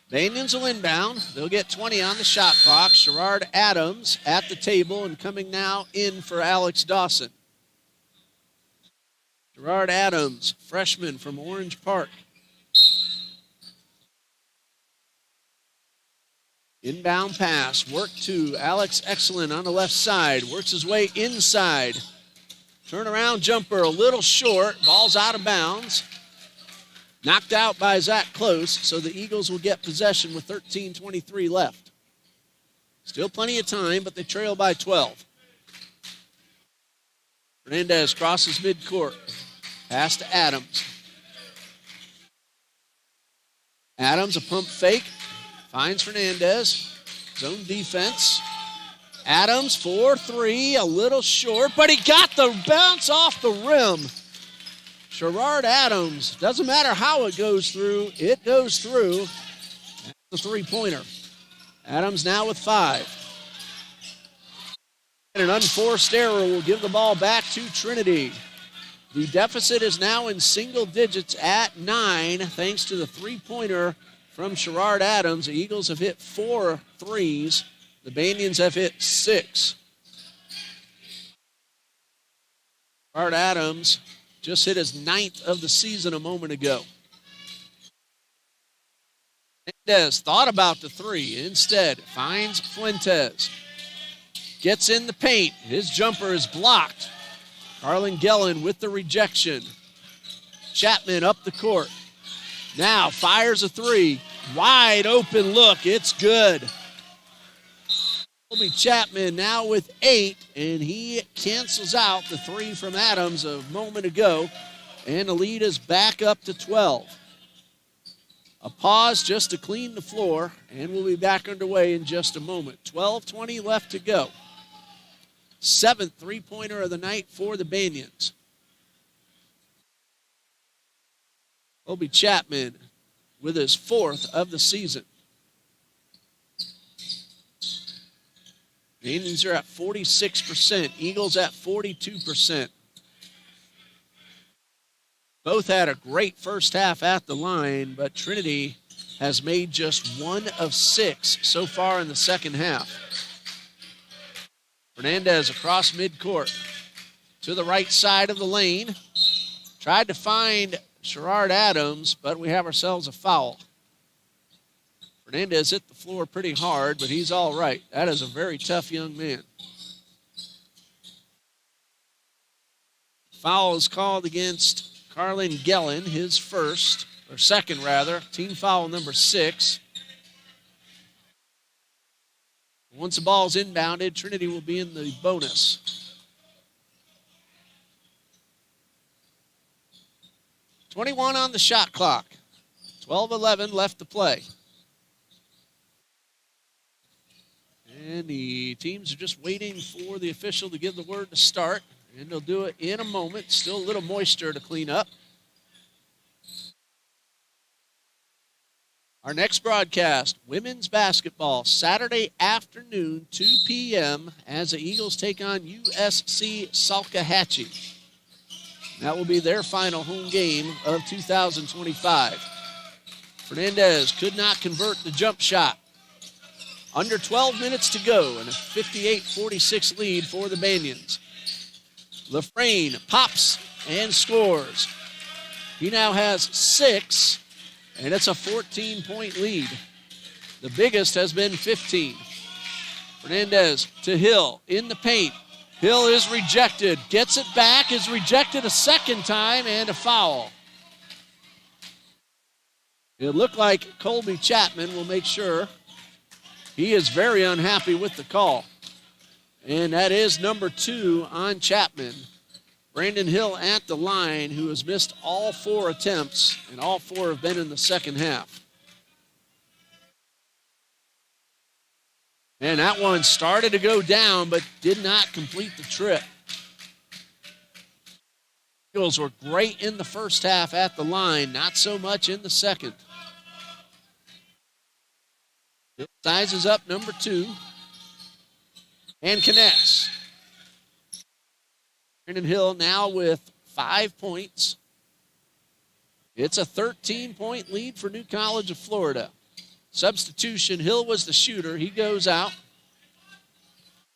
Banians will inbound. They'll get 20 on the shot clock. Sherrard Adams at the table and coming now in for Alex Dawson. Sherrard Adams, freshman from Orange Park. Inbound pass, work to Alex Excellent on the left side. Works his way inside. Turnaround jumper a little short. Ball's out of bounds. Knocked out by Zach Close, so the Eagles will get possession with 13:23 left. Still plenty of time, but they trail by 12. Fernandez crosses midcourt. Pass to Adams. Adams, a pump fake. Finds Fernandez. Zone defense. Adams, 4-3, a little short, but he got the bounce off the rim. Sherrard Adams, doesn't matter how it goes through, it goes through. That's the three-pointer. Adams now with 5. And an unforced error will give the ball back to Trinity. The deficit is now in single digits at 9, thanks to the three-pointer from Sherrard Adams. The Eagles have hit 4 threes. The Banians have hit 6. Sherrard Adams just hit his 9th of the season a moment ago. Mendez thought about the 3. Instead, finds Fuentes. Gets in the paint. His jumper is blocked. Carlin Gellin with the rejection. Chapman up the court. Now fires a 3. Wide open look. It's good. Colby Chapman now with 8, and he cancels out the 3 from Adams a moment ago, and the lead is back up to 12. A pause just to clean the floor, and we'll be back underway in just a moment. 12:20 left to go. Seventh three-pointer of the night for the Banyans. Colby Chapman with his fourth of the season. Banyans are at 46%. Eagles at 42%. Both had a great first half at the line, but Trinity has made just 1 of 6 so far in the second half. Fernandez across midcourt to the right side of the lane. Tried to find Sherrard Adams, but we have ourselves a foul. Fernandez hit the floor pretty hard, but he's all right. That is a very tough young man. Foul is called against Carlin Gellin, his second, team foul number 6. Once the ball's inbounded, Trinity will be in the bonus. 21 on the shot clock. 12-11 left to play. And the teams are just waiting for the official to give the word to start. And they'll do it in a moment. Still a little moisture to clean up. Our next broadcast, women's basketball, Saturday afternoon, 2 p.m., as the Eagles take on USC Salkehatchie. That will be their final home game of 2025. Fernandez could not convert the jump shot. Under 12 minutes to go and a 58-46 lead for the Banyans. Lafrane pops and scores. He now has 6, and it's a 14-point lead. The biggest has been 15. Fernandez to Hill in the paint. Hill is rejected. Gets it back, is rejected a second time, and a foul. It looked like Colby Chapman will make sure. He is very unhappy with the call. And that is number 2 on Chapman. Brandon Hill at the line, who has missed all 4 attempts, and all 4 have been in the second half. And that one started to go down, but did not complete the trip. Eagles were great in the first half at the line, not so much in the second. Hill sizes up number 2. And connects. Brandon Hill now with 5 points. It's a 13-point lead for New College of Florida. Substitution, Hill was the shooter. He goes out.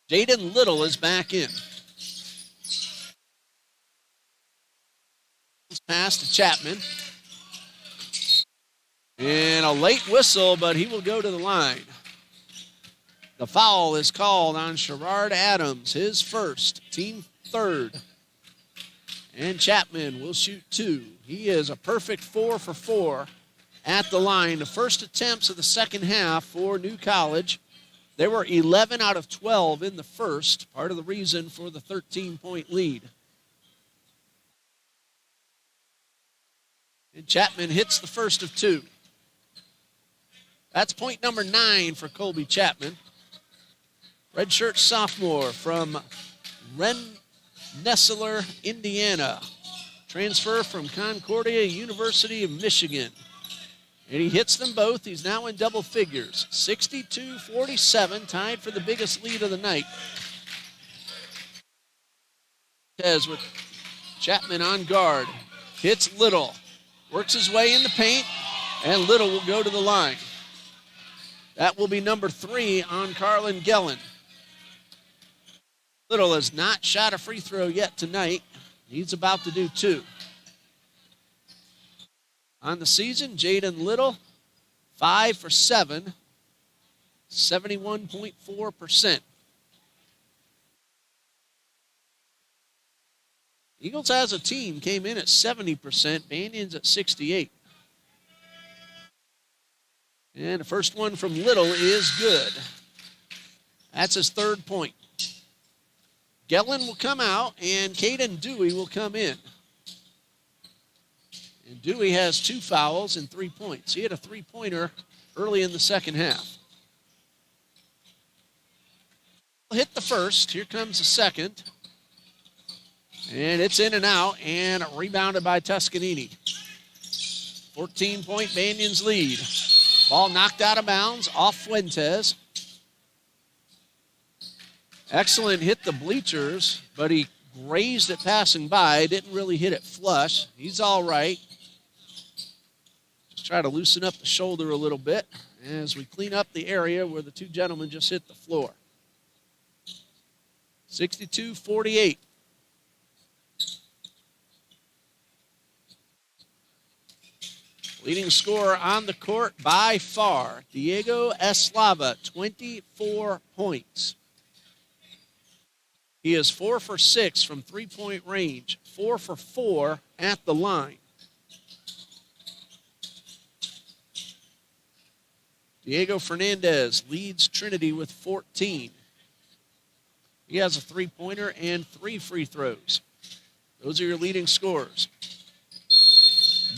Jaden Little is back in. Pass to Chapman. And a late whistle, but he will go to the line. The foul is called on Sherrard Adams, his first, team third. And Chapman will shoot 2. He is a perfect 4 for 4 at the line. The first attempts of the second half for New College. They were 11 out of 12 in the first, part of the reason for the 13-point lead. And Chapman hits the first of 2. That's point number 9 for Colby Chapman. Redshirt sophomore from Rensselaer, Indiana. Transfer from Concordia University of Michigan. And he hits them both. He's now in double figures. 62-47, tied for the biggest lead of the night. Tez with Chapman on guard. Hits Little. Works his way in the paint, and Little will go to the line. That will be number 3 on Carlin Gellin. Little has not shot a free throw yet tonight. He's about to do 2. On the season, Jaden Little, 5 for 7, 71.4%. Eagles as a team came in at 70%, Banyans at 68%. And the first one from Little is good. That's his 3rd point. Gellin will come out, and Caden Dewey will come in. And Dewey has 2 fouls and 3 points. He had a 3-pointer early in the second half. Hit the first. Here comes the second. And it's in and out and rebounded by Tuscanini. 14-point Banyan's lead. Ball knocked out of bounds off Fuentes. Excellent hit the bleachers, but he grazed it passing by. Didn't really hit it flush. He's all right. Just try to loosen up the shoulder a little bit as we clean up the area where the 2 gentlemen just hit the floor. 62-48. Leading scorer on the court by far, Diego Eslava, 24 points. He is 4 for 6 from 3-point range, 4 for 4 at the line. Diego Fernandez leads Trinity with 14. He has a 3-pointer and 3 free throws. Those are your leading scorers.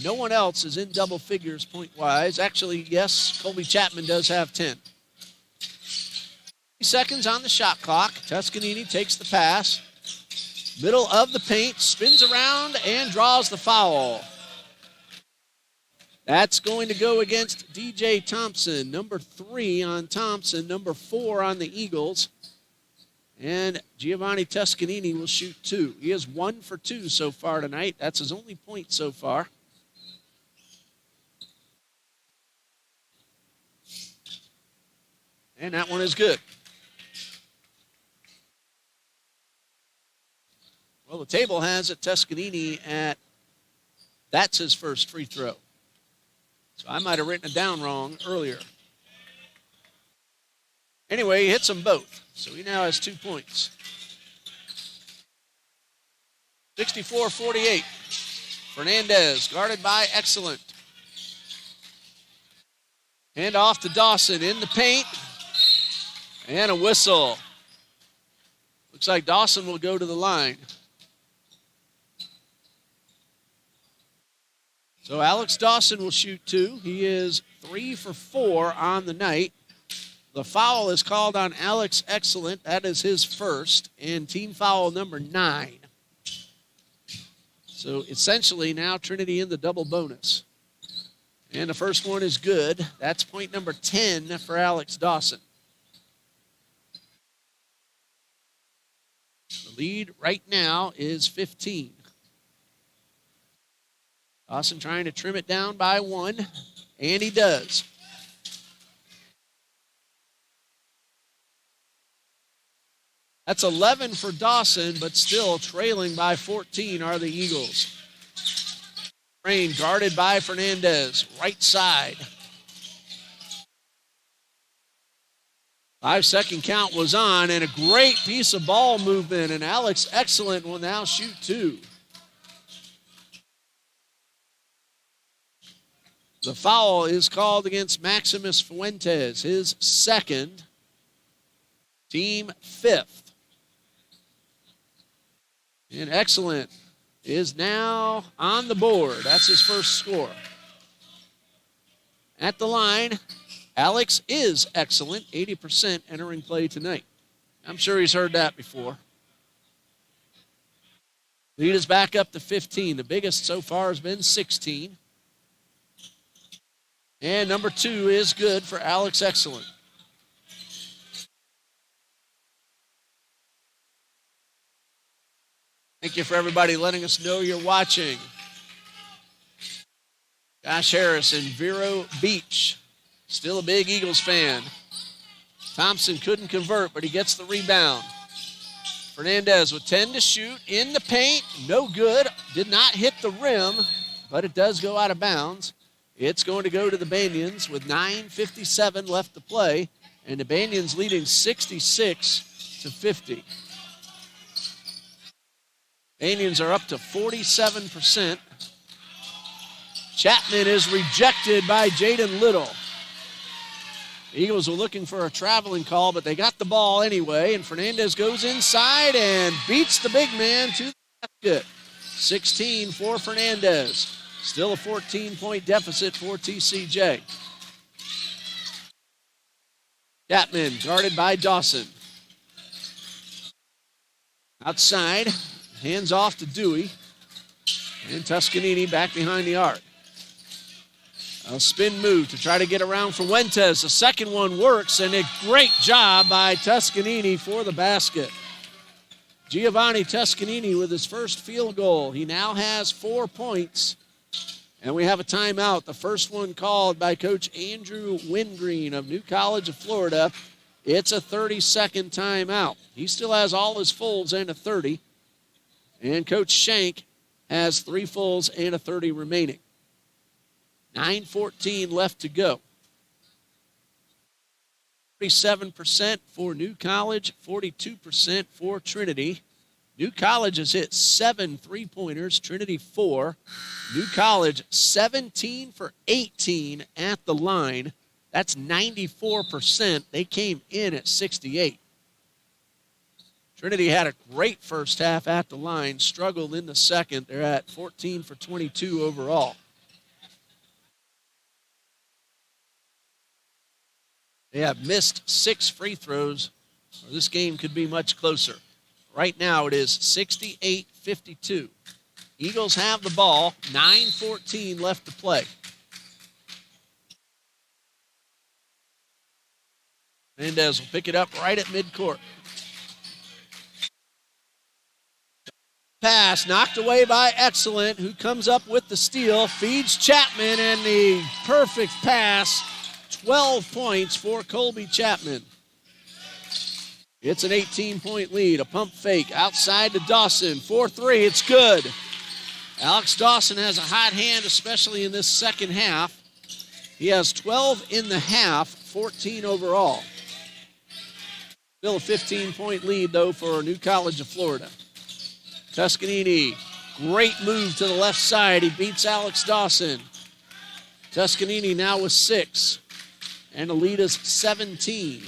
No one else is in double figures point-wise. Actually, yes, Colby Chapman does have 10. seconds on the shot clock. Tuscanini takes the pass. Middle of the paint, spins around and draws the foul. That's going to go against DJ Thompson. Number 3 on Thompson, number 4 on the Eagles. And Giovanni Tuscanini will shoot 2. He is 1 for 2 so far tonight. That's his only point so far. And that one is good. Well, the table has it Tuscanini at, that's his first free throw. So I might have written it down wrong earlier. Anyway, he hits them both. So he now has 2 points. 64-48. Fernandez guarded by Excellent. Hand off to Dawson in the paint. And a whistle. Looks like Dawson will go to the line. So Alex Dawson will shoot 2. He is 3 for 4 on the night. The foul is called on Alex Excellent. That is his first. And team foul number 9. So essentially now Trinity in the double bonus. And the first one is good. That's point number 10 for Alex Dawson. The lead right now is 15. Dawson trying to trim it down by 1, and he does. That's 11 for Dawson, but still trailing by 14 are the Eagles. Rain guarded by Fernandez, right side. 5-second count was on, and a great piece of ball movement, and Alex Excellent will now shoot 2. The foul is called against Maximus Fuentes, his second, team 5th. And Excellent is now on the board. That's his first score. At the line, Alex is Excellent, 80% entering play tonight. I'm sure he's heard that before. Lead is back up to 15. The biggest so far has been 16. And number 2 is good for Alex Excellent. Thank you for everybody letting us know you're watching. Josh Harris and Vero Beach. Still a big Eagles fan. Thompson couldn't convert, but he gets the rebound. Fernandez with 10 to shoot in the paint. No good. Did not hit the rim, but it does go out of bounds. It's going to go to the Banyans with 9:57 left to play, and the Banyans leading 66-50. Banyans are up to 47%. Chapman is rejected by Jaden Little. The Eagles were looking for a traveling call, but they got the ball anyway, and Fernandez goes inside and beats the big man to the basket. 16 for Fernandez. Still a 14-point deficit for TCJ. Chapman guarded by Dawson. Outside, hands off to Dewey. And Toscanini back behind the arc. A spin move to try to get around for Fuentes. The second one works, and a great job by Toscanini for the basket. Giovanni Toscanini with his first field goal. He now has 4 points. And we have a timeout. The first one called by Coach Andrew Wingreen of New College of Florida. It's a 30-second timeout. He still has all his fulls and a 30. And Coach Shank has 3 fulls and a 30 remaining. 9:14 left to go. 47% for New College, 42% for Trinity. New College has hit 7 3-pointers, Trinity 4. New College 17 for 18 at the line. That's 94%. They came in at 68. Trinity had a great first half at the line, struggled in the second. They're at 14 for 22 overall. They have missed 6 free throws, or this game could be much closer. Right now it is 68-52. Eagles have the ball, 9:14 left to play. Mendez will pick it up right at midcourt. Pass knocked away by Excellent, who comes up with the steal, feeds Chapman, and the perfect pass. 12 points for Colby Chapman. It's an 18-point lead. A pump fake outside to Dawson. 4-3, it's good. Alex Dawson has a hot hand, especially in this second half. He has 12 in the half, 14 overall. Still a 15-point lead, though, for New College of Florida. Toscanini, great move to the left side. He beats Alex Dawson. Toscanini now with 6. And the lead is 17.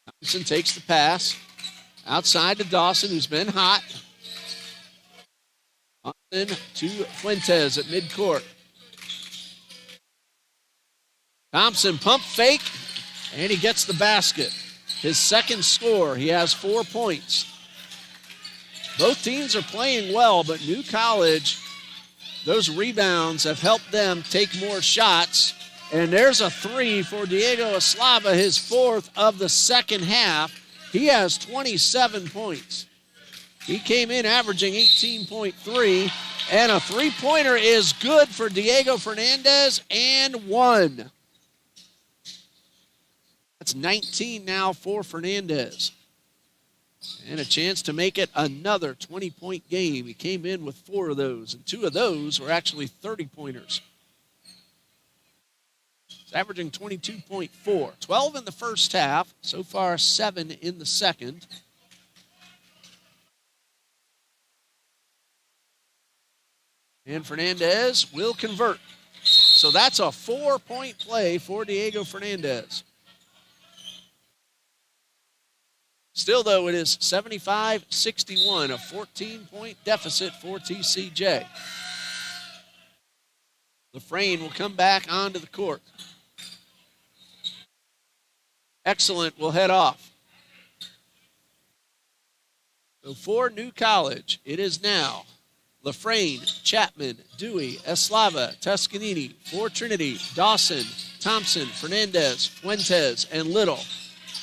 Thompson takes the pass. Outside to Dawson, who's been hot. Thompson to Fuentes at midcourt. Thompson pump fake, and he gets the basket. His second score. He has 4 points. Both teams are playing well, but New College, those rebounds have helped them take more shots. And there's a 3 for Diego Eslava, his 4th of the second half. He has 27 points. He came in averaging 18.3, and a 3-pointer is good for Diego Fernandez, and 1. That's 19 now for Fernandez. And a chance to make it another 20-point game. He came in with 4 of those, and 2 of those were actually 30-pointers. Averaging 22.4. 12 in the first half. So far, 7 in the second. And Fernandez will convert. So that's a 4-point play for Diego Fernandez. Still, though, it is 75-61, a 14-point deficit for TCJ. Lafrane will come back onto the court. Excellent will head off. So for New College, it is now Lafrane, Chapman, Dewey, Eslava, Toscanini. For Trinity, Dawson, Thompson, Fernandez, Fuentes, and Little.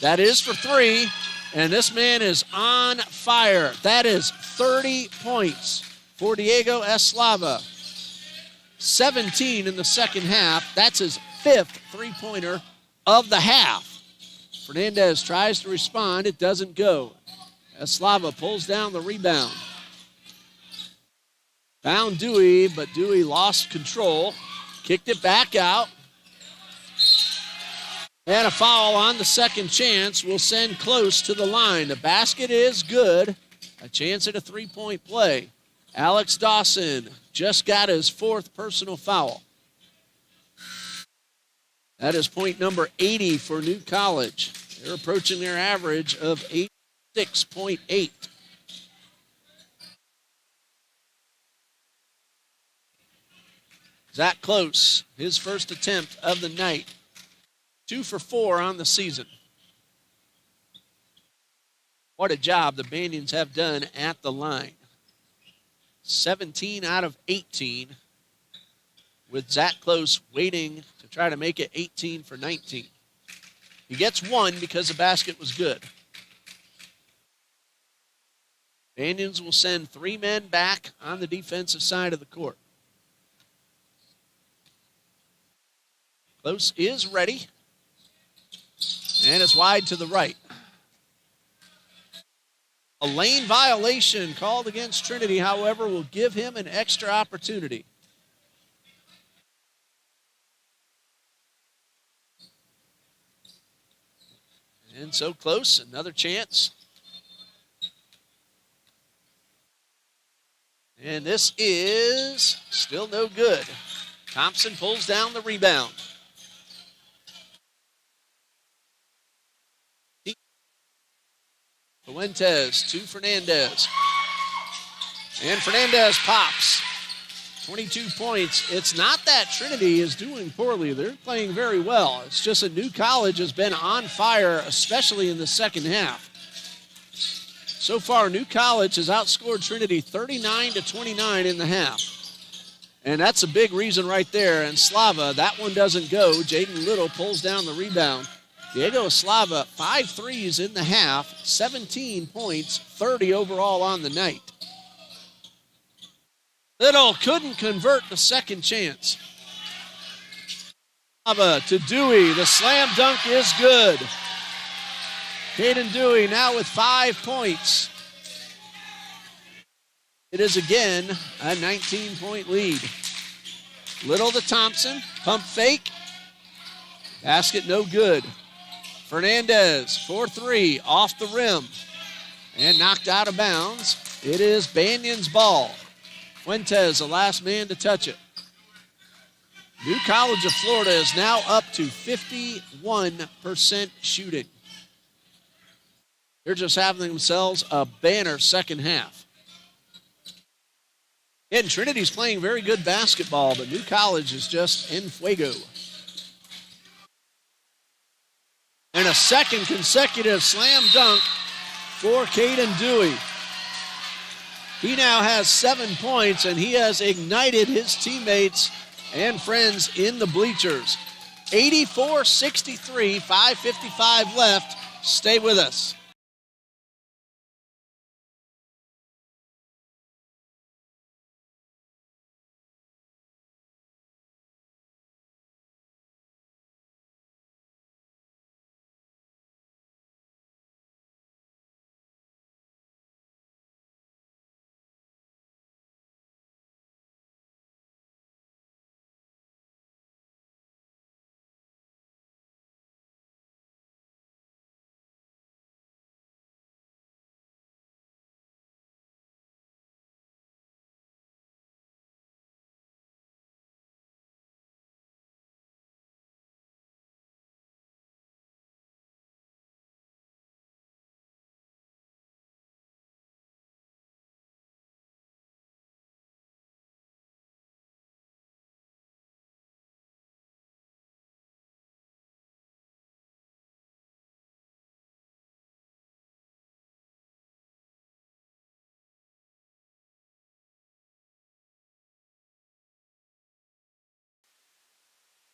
That is for 3, and this man is on fire. That is 30 points for Diego Eslava. 17 in the second half. That's his 5th 3-pointer of the half. Fernandez tries to respond. It doesn't go. Eslava pulls down the rebound. Found Dewey, but Dewey lost control. Kicked it back out. And a foul on the second chance will send close to the line. The basket is good. A chance at a 3-point play. Alex Dawson just got his 4th personal foul. That is point number 80 for New College. They're approaching their average of 86.8. Zach Close, his first attempt of the night. 2 for 4 on the season. What a job the Banians have done at the line. 17 out of 18, with Zach Close waiting to try to make it 18 for 19. He gets 1 because the basket was good. Banians will send 3 men back on the defensive side of the court. Close is ready. And it's wide to the right. A lane violation called against Trinity, however, will give him an extra opportunity. And so Close, another chance. And this is still no good. Thompson pulls down the rebound. Fuentes to Fernandez. And Fernandez pops. 22 points. It's not that Trinity is doing poorly. They're playing very well. It's just that New College has been on fire, especially in the second half. So far, New College has outscored Trinity 39-29 in the half. And that's a big reason right there. And Slava, that one doesn't go. Jaden Little pulls down the rebound. Diego Slava, 5 threes in the half, 17 points, 30 overall on the night. Little couldn't convert the second chance. Slava to Dewey. The slam dunk is good. Caden Dewey now with 5 points. It is again a 19-point lead. Little to Thompson. Pump fake. Basket no good. Fernandez, 4-3, off the rim. And knocked out of bounds. It is Banyan's ball. Fuentes, the last man to touch it. New College of Florida is now up to 51% shooting. They're just having themselves a banner second half. And Trinity's playing very good basketball, but New College is just en fuego. And a second consecutive slam dunk for Caden Dewey. He now has 7 points, and he has ignited his teammates and friends in the bleachers. 84-63, 5:55 left. Stay with us.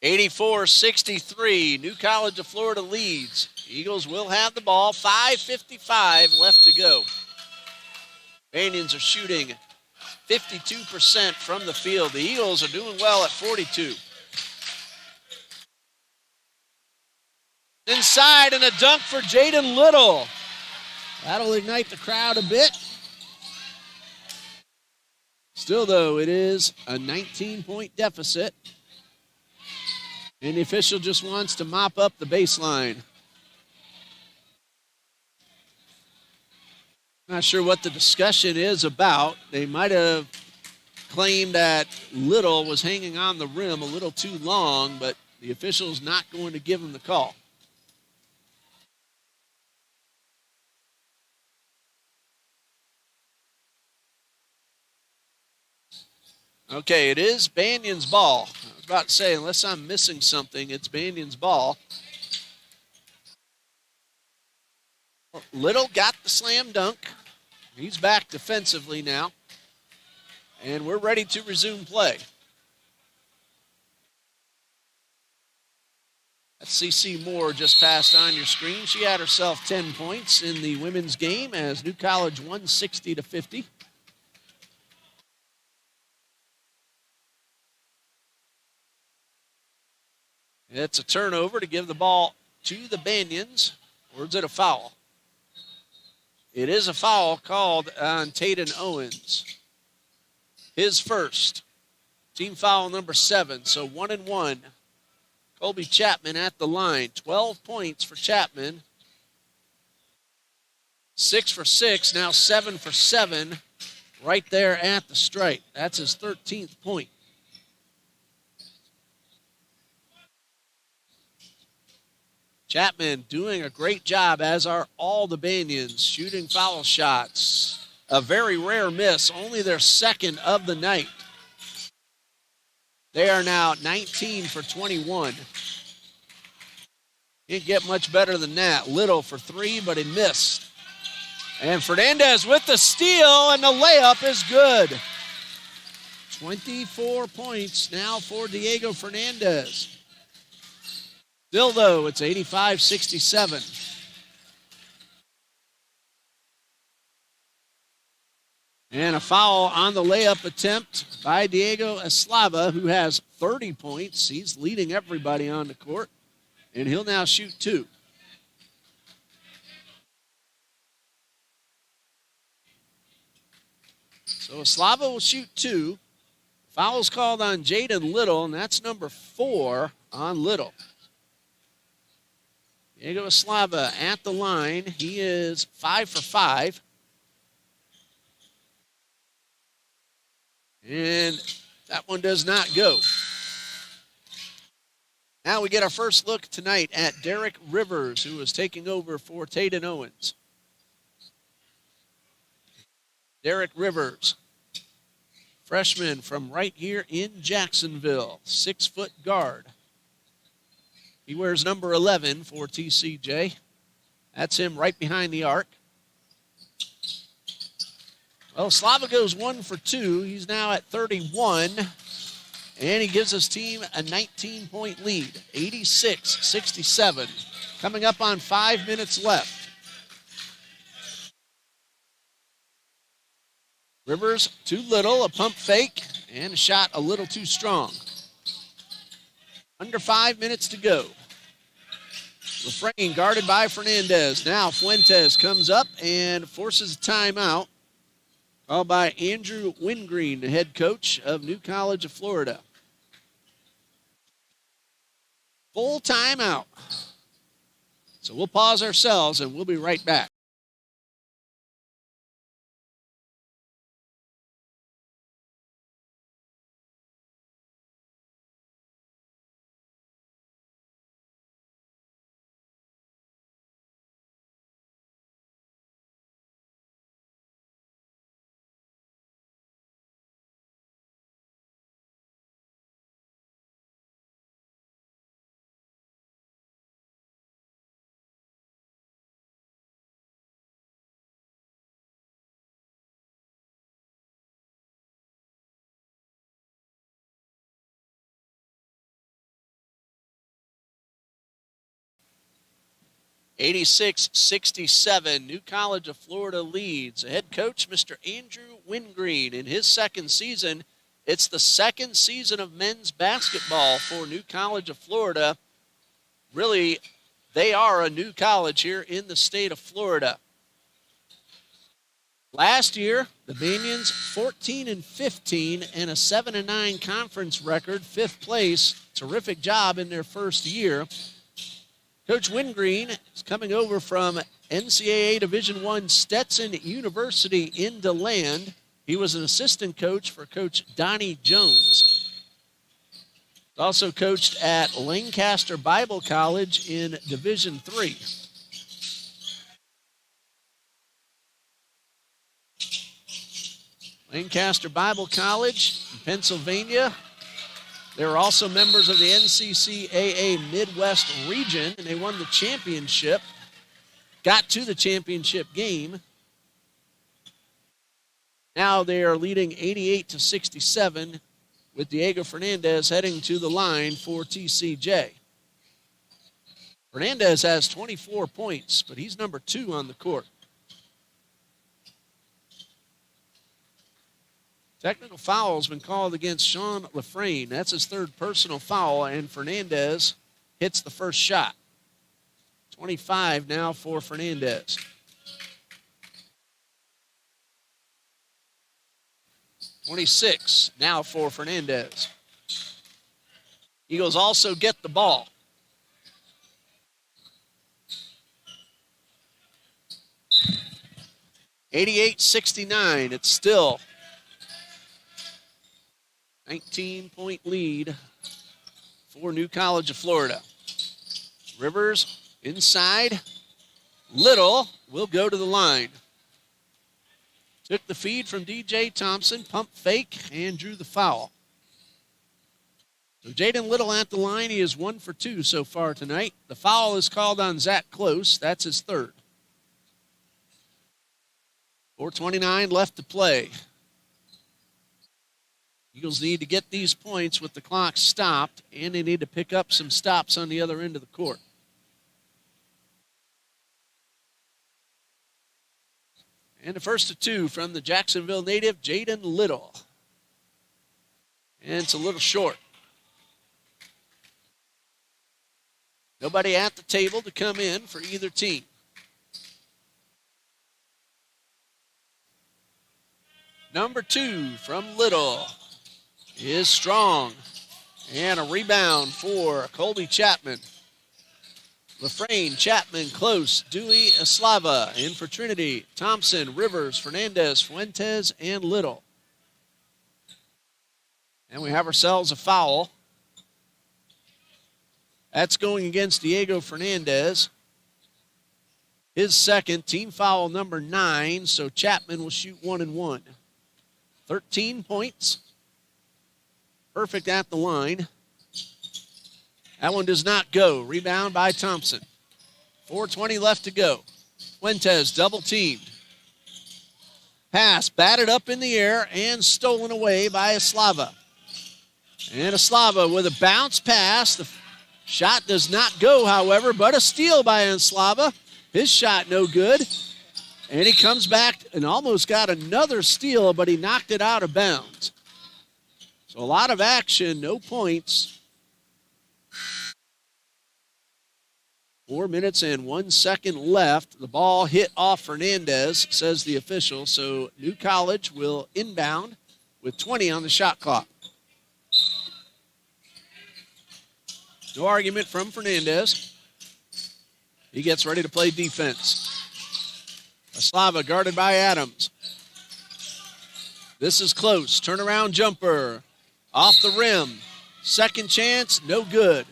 (84-63), New College of Florida leads. Eagles will have the ball. 5:55 left to go. Banians are shooting 52% from the field. The Eagles are doing well at 42. Inside and a dunk for Jaden Little. That'll ignite the crowd a bit. Still, though, it is a 19-point deficit. And the official just wants to mop up the baseline. Not sure what the discussion is about. They might have claimed that Little was hanging on the rim a little too long, but the official's not going to give him the call. Okay, it is Banyan's ball. I was about to say, unless I'm missing something, it's Banyan's ball. Little got the slam dunk. He's back defensively now. And we're ready to resume play. That's CC Moore just passed on your screen. She had herself 10 points in the women's game as New College won 60-50. It's a turnover to give the ball to the Banyans. Or is it a foul? It is a foul called on Taden Owens. His first. Team foul number 7, so 1-1. Colby Chapman at the line. 12 points for Chapman. 6 for 6, now 7 for 7. Right there at the stripe. That's his 13th point. Chapman doing a great job, as are all the Banyans, shooting foul shots. A very rare miss, only their second of the night. They are now 19 for 21. Can't get much better than that. Little for 3, but he missed. And Fernandez with the steal, and the layup is good. 24 points now for Diego Fernandez. Still, though, it's 85-67. And a foul on the layup attempt by Diego Eslava, who has 30 points. He's leading everybody on the court, and he'll now shoot 2. So Eslava will shoot 2. Foul's called on Jaden Little, and that's number 4 on Little. Diego Eslava at the line. He is 5 for 5. And that one does not go. Now we get our first look tonight at Derek Rivers, who is taking over for Taden Owens. Derek Rivers, freshman from right here in Jacksonville, 6-foot guard. He wears number 11 for TCJ. That's him right behind the arc. Well, Slava goes 1 for 2. He's now at 31. And he gives his team a 19-point lead, 86-67. Coming up on 5 minutes left. Rivers too little, a pump fake, and a shot a little too strong. Under 5 minutes to go. Refrain guarded by Fernandez. Now Fuentes comes up and forces a timeout. Called by Andrew Wingreen, the head coach of New College of Florida. Full timeout. So we'll pause ourselves and we'll be right back. (86-67), New College of Florida leads. Head coach, Mr. Andrew Wingreen, in his second season. It's the second season of men's basketball for New College of Florida. Really, they are a new college here in the state of Florida. Last year, the Banyans 14-15 and a 7-9 conference record, 5th place. Terrific job in their first year. Coach Wingreen is coming over from NCAA Division I Stetson University in DeLand. He was an assistant coach for Coach Donnie Jones. Also coached at Lancaster Bible College in Division III. Lancaster Bible College in Pennsylvania. They were also members of the NCCAA Midwest region, and they won the championship, got to the championship game. Now they are leading 88-67 with Diego Fernandez heading to the line for TCJ. Fernandez has 24 points, but he's number 2 on the court. Technical foul has been called against Sean Lafrane. That's his 3rd personal foul, and Fernandez hits the first shot. 25 now for Fernandez. .26 now for Fernandez. Eagles also get the ball. .68-69. It's still 19-point lead for New College of Florida. Rivers inside. Little will go to the line. Took the feed from DJ Thompson, pump fake, and drew the foul. So Jaden Little at the line. He is 1 for 2 so far tonight. The foul is called on Zach Close. That's his 3rd. 4:29 left to play. Eagles need to get these points with the clock stopped, and they need to pick up some stops on the other end of the court. And the first of 2 from the Jacksonville native, Jaden Little. And it's a little short. Nobody at the table to come in for either team. Number 2 from Little is strong. And a rebound for Colby Chapman. Lafrane, Chapman, Close, Dewey, Eslava. In for Trinity, Thompson, Rivers, Fernandez, Fuentes, and Little. And we have ourselves a foul. That's going against Diego Fernandez. His 2nd, team foul number 9, so Chapman will shoot 1 and 1. 13 points. Perfect at the line. That one does not go. Rebound by Thompson. 4:20 left to go. Fuentes double teamed. Pass batted up in the air and stolen away by Eslava. And Eslava with a bounce pass. The shot does not go, however, but a steal by Eslava. His shot no good. And he comes back and almost got another steal, but he knocked it out of bounds. So a lot of action, no points. 4 minutes and 1 second left. The ball hit off Fernandez, says the official. So New College will inbound with 20 on the shot clock. No argument from Fernandez. He gets ready to play defense. Eslava guarded by Adams. This is Close. Turnaround jumper. Off the rim. Second chance, no good.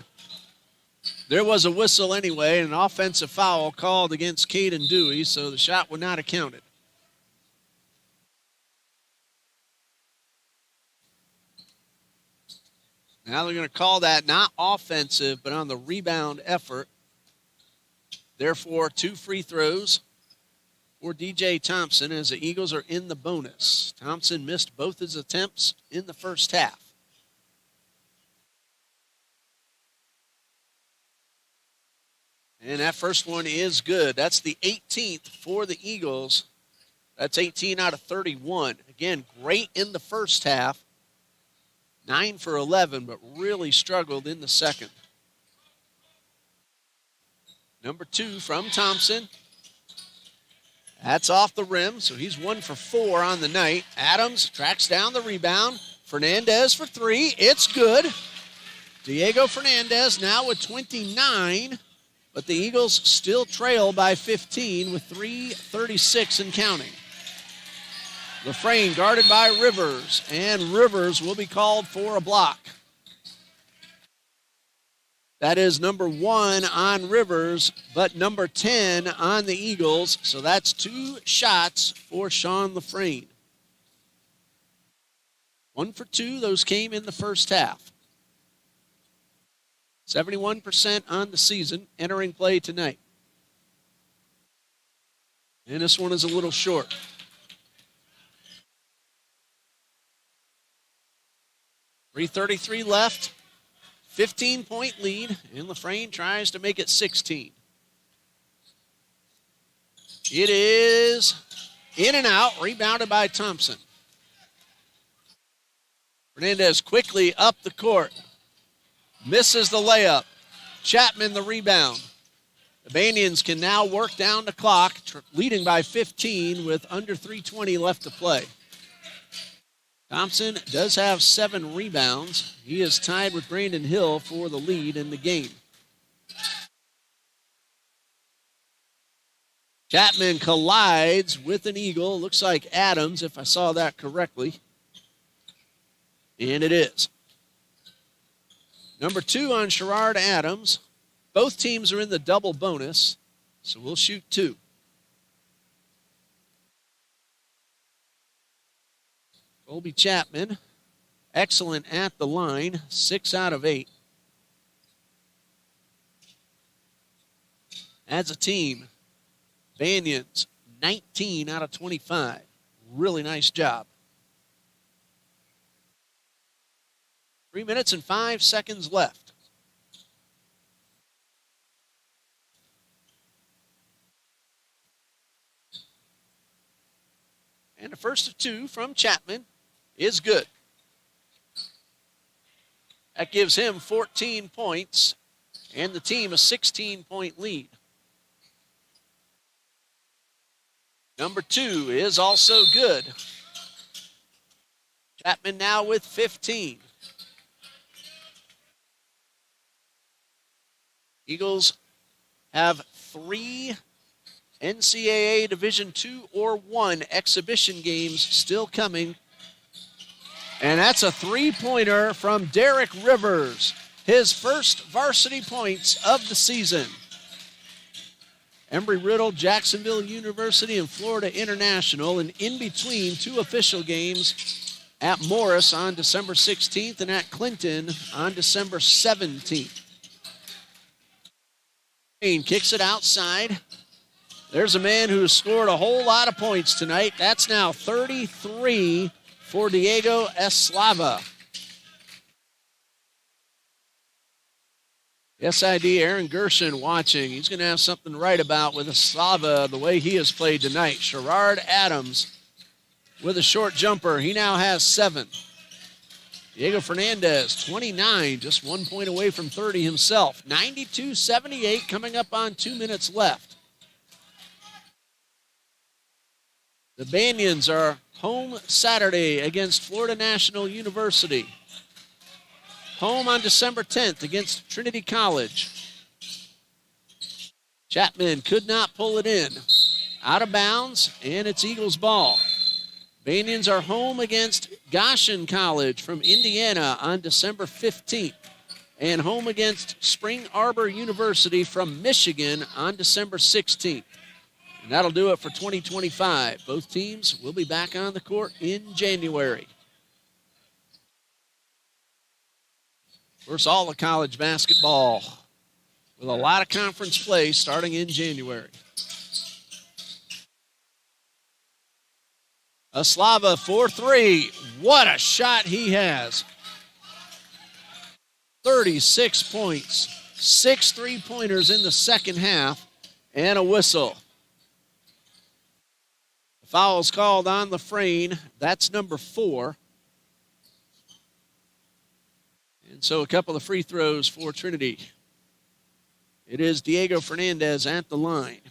There was a whistle anyway, an offensive foul called against Caden Dewey, so the shot would not have counted. Now they're going to call that not offensive, but on the rebound effort. Therefore, 2 free throws for DJ Thompson as the Eagles are in the bonus. Thompson missed both his attempts in the first half. And that first one is good. That's the 18th for the Eagles. That's 18 out of 31. Again, great in the first half. 9 for 11, but really struggled in the second. Number 2 from Thompson. That's off the rim, so he's 1 for 4 on the night. Adams tracks down the rebound. Fernandez for 3. It's good. Diego Fernandez now with 29, but the Eagles still trail by 15 with 3:36 and counting. Lafrane guarded by Rivers, and Rivers will be called for a block. That is number 1 on Rivers, but number 10 on the Eagles. So that's 2 shots for Sean Lafrane. 1 for 2. Those came in the first half. 71% on the season entering play tonight. And this one is a little short. .333 left. 15-point lead, and Lafrane tries to make it 16. It is in and out, rebounded by Thompson. Fernandez quickly up the court. Misses the layup. Chapman the rebound. The Banians can now work down the clock, leading by 15 with under 3:20 left to play. Thompson does have 7 rebounds. He is tied with Brandon Hill for the lead in the game. Chapman collides with an Eagle. Looks like Adams, if I saw that correctly. And it is. Number 2 on Sherrard Adams. Both teams are in the double bonus, so we'll shoot 2. Colby Chapman, excellent at the line, 6 out of 8. As a team, Banyans, 19 out of 25. Really nice job. 3 minutes and 5 seconds left. And the first of 2 from Chapman is good. That gives him 14 points and the team a 16-point lead. Number 2 is also good. Chapman now with 15. Eagles have 3 NCAA Division II or I exhibition games still coming. And that's a 3-pointer from Derek Rivers, his first varsity points of the season. Embry-Riddle, Jacksonville University, and Florida International, and in between 2 official games at Morris on December 16th and at Clinton on December 17th. Kicks it outside. There's a man who has scored a whole lot of points tonight. That's now 33 for Diego Eslava. SID Aaron Gershon watching. He's going to have something to write about with Eslava, the way he has played tonight. Sherrard Adams with a short jumper. He now has 7. Diego Fernandez, 29, just 1 point away from 30 himself. 92-78, coming up on 2 minutes left. The Banyans are home Saturday against Florida National University. Home on December 10th against Trinity College. Chapman could not pull it in. Out of bounds, and it's Eagles ball. Banyans are home against Goshen College from Indiana on December 15th. And home against Spring Arbor University from Michigan on December 16th. And that'll do it for 2025. Both teams will be back on the court in January. Of course, all the college basketball with a lot of conference play starting in January. Eslava for 3. What a shot he has. 36 points. 6 3-pointers in the second half and a whistle. The foul's called on Lafrane. That's number 4. And so a couple of free throws for Trinity. It is Diego Fernandez at the line,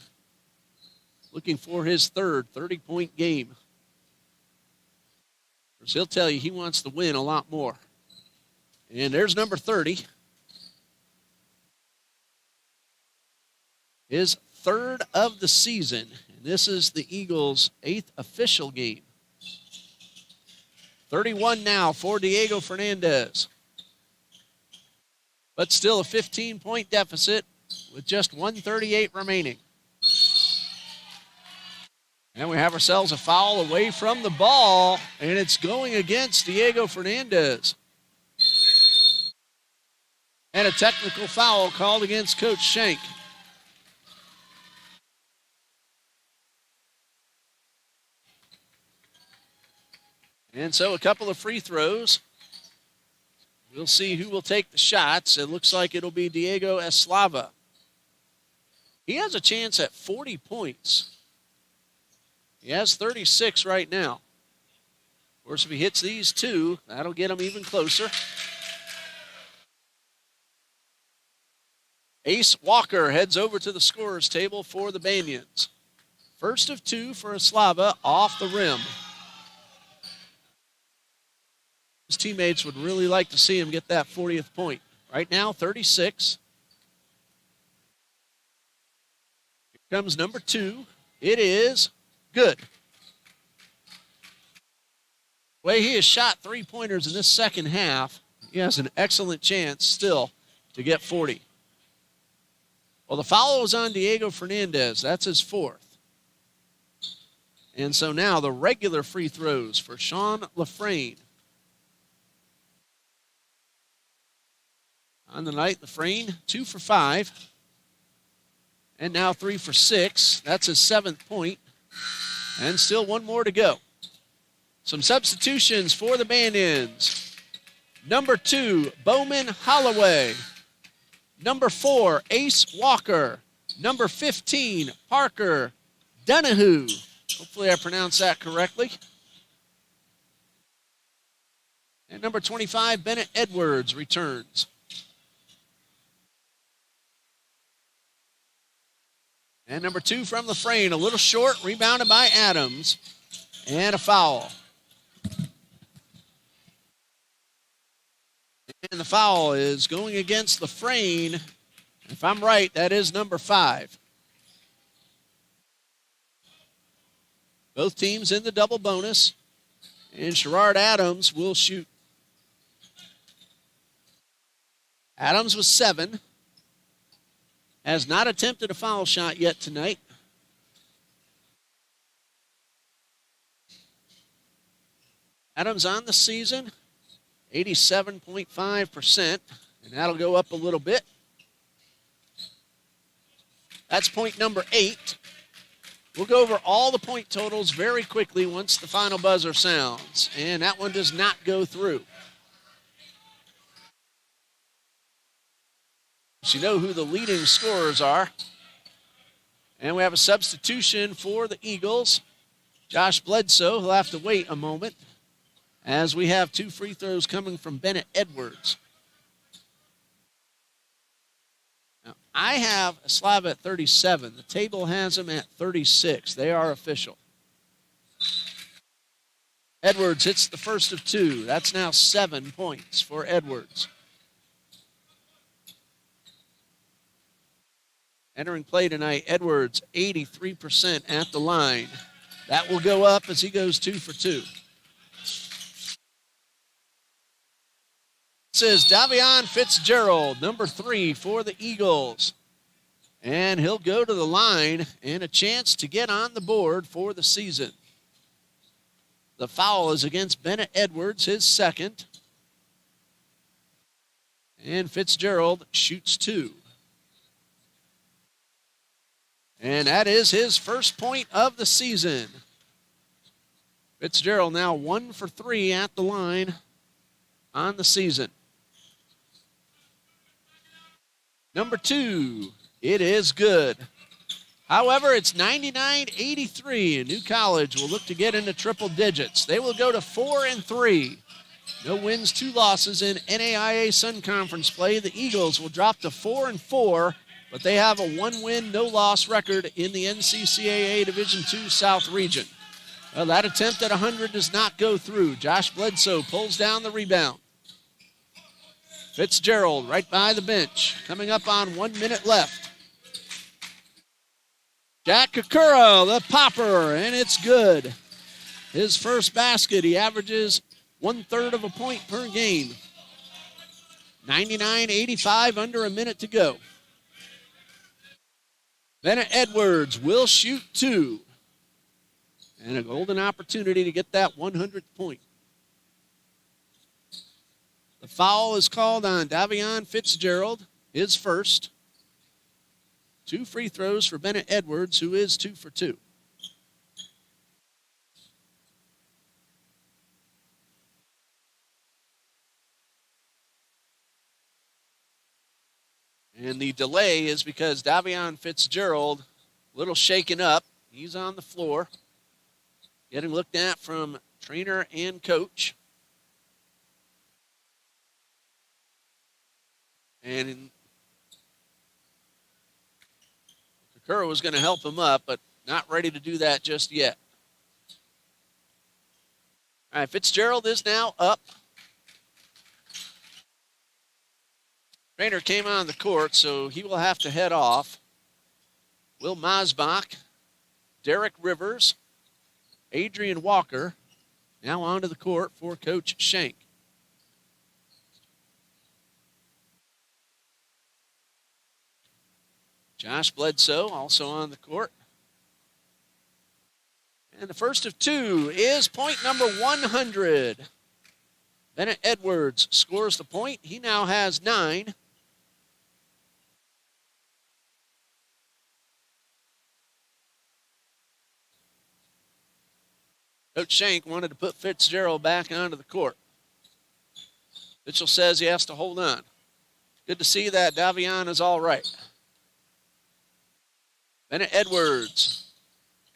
looking for his third 30-point game. He'll tell you he wants to win a lot more. And there's number 30. His third of the season. And this is the Eagles' 8th official game. 31 now for Diego Fernandez. But still a 15-point deficit with just 1:38 remaining. And we have ourselves a foul away from the ball, and it's going against Diego Fernandez. And a technical foul called against Coach Schenk. And so a couple of free throws. We'll see who will take the shots. It looks like it'll be Diego Eslava. He has a chance at 40 points. He has 36 right now. Of course, if he hits these two, that'll get him even closer. Ace Walker heads over to the scorer's table for the Banyans. First of two for Eslava off the rim. His teammates would really like to see him get that 40th point. Right now, 36. Here comes number two. It is good. The way he has shot three-pointers in this second half, he has an excellent chance still to get 40. Well, the foul was on Diego Fernandez. That's his fourth. And so now the regular free throws for Sean Lafrane. On the night, Lafrane, 2 for 5. And now 3 for 6. That's his 7th point. And still one more to go. Some substitutions for the Banyans. Number 2, Bowman Holloway. Number 4, Ace Walker. Number 15, Parker Donahue. Hopefully I pronounced that correctly. And number 25, Bennett Edwards returns. And number 2 from Lafrane, a little short, rebounded by Adams. And a foul. And the foul is going against Lafrane. If I'm right, that is number 5. Both teams in the double bonus. And Sherrard Adams will shoot. Adams was 7. Has not attempted a foul shot yet tonight. Adams on the season, 87.5%, and that'll go up a little bit. That's point number 8. We'll go over all the point totals very quickly once the final buzzer sounds, and that one does not go through. So you know who the leading scorers are. And we have a substitution for the Eagles. Josh Bledsoe, he'll have to wait a moment as we have 2 free throws coming from Bennett Edwards. Now, I have Eslava at 37. The table has him at 36. They are official. Edwards hits the first of 2. That's now 7 points for Edwards. Entering play tonight, Edwards, 83% at the line. That will go up as he goes 2 for 2. This is Davion Fitzgerald, number 3 for the Eagles. And he'll go to the line and a chance to get on the board for the season. The foul is against Bennett Edwards, his second. And Fitzgerald shoots 2. And that is his first point of the season. Fitzgerald now 1 for 3 at the line on the season. Number 2, it is good. However, it's 99-83, and New College will look to get into triple digits. They will go to 4-3. No wins, 2 losses in NAIA Sun Conference play. The Eagles will drop to 4-4. But they have a 1-win, no-loss record in the NCCAA Division II South region. Well, that attempt at 100 does not go through. Josh Bledsoe pulls down the rebound. Fitzgerald right by the bench, coming up on 1 minute left. Jack Kakura, the popper, and it's good. His first basket, he averages 1/3 of a point per game. 99-85, under a minute to go. Bennett Edwards will shoot 2. And a golden opportunity to get that 100th point. The foul is called on Davion Fitzgerald, his first. 2 free throws for Bennett Edwards, who is 2 for 2. And the delay is because Davion Fitzgerald, a little shaken up. He's on the floor, getting looked at from trainer and coach. And Kakura was going to help him up, but not ready to do that just yet. All right, Fitzgerald is now up. Trainer came on the court, so he will have to head off. Will Masbach, Derek Rivers, Adrian Walker, now onto the court for Coach Shank. Josh Bledsoe also on the court. And the first of 2 is point number 100. Bennett Edwards scores the point. He now has 9. Coach Shank wanted to put Fitzgerald back onto the court. Mitchell says he has to hold on. Good to see that Davion is all right. Bennett Edwards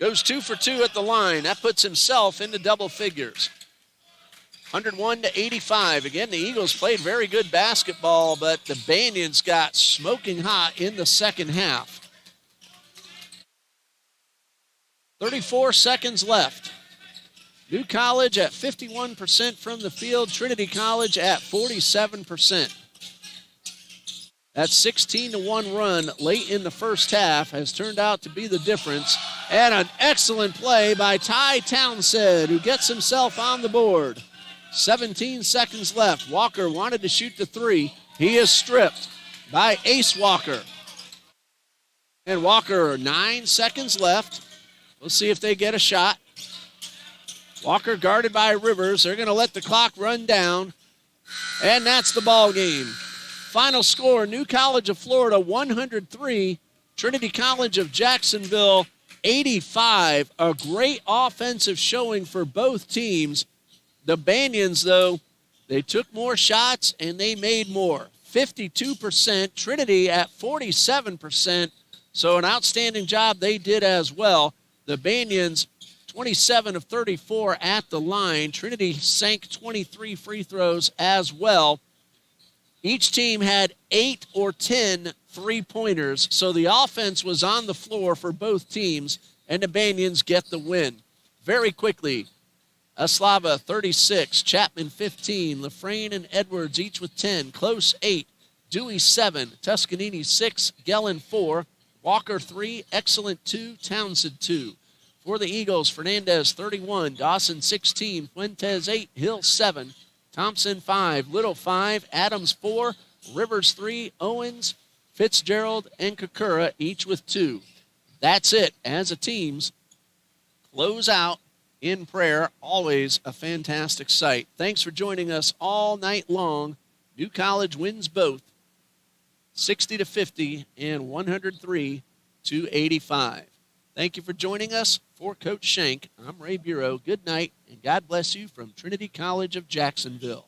goes 2 for 2 at the line. That puts himself into double figures. 101-85. Again, the Eagles played very good basketball, but the Banyans got smoking hot in the second half. 34 seconds left. New College at 51% from the field. Trinity College at 47%. That 16-1 run late in the first half has turned out to be the difference. And an excellent play by Ty Townsend, who gets himself on the board. 17 seconds left. Walker wanted to shoot the 3. He is stripped by Ace Walker. And Walker, 9 seconds left. We'll see if they get a shot. Walker guarded by Rivers. They're going to let the clock run down. And that's the ball game. Final score, New College of Florida 103, Trinity College of Jacksonville 85. A great offensive showing for both teams. The Banyans, though, they took more shots and they made more. 52%, Trinity at 47%. So an outstanding job they did as well. The Banyans, 27 of 34 at the line. Trinity sank 23 free throws as well. Each team had 8 or 10 three-pointers, so the offense was on the floor for both teams, and the Banyans get the win. Very quickly, Aslava 36, Chapman 15, Lafrane and Edwards each with 10, Close 8, Dewey 7, Tuscanini 6, Gellin 4, Walker 3, Excellent 2, Townsend 2. For the Eagles, Fernandez 31, Dawson 16, Fuentes 8, Hill 7, Thompson 5, Little 5, Adams 4, Rivers 3, Owens, Fitzgerald, and Kakura each with 2. That's it as a teams close out in prayer. Always a fantastic sight. Thanks for joining us all night long. New College wins both 60-50 and 103-85. Thank you for joining us. For Coach Shank, I'm Ray Bureau. Good night, and God bless you from Trinity College of Jacksonville.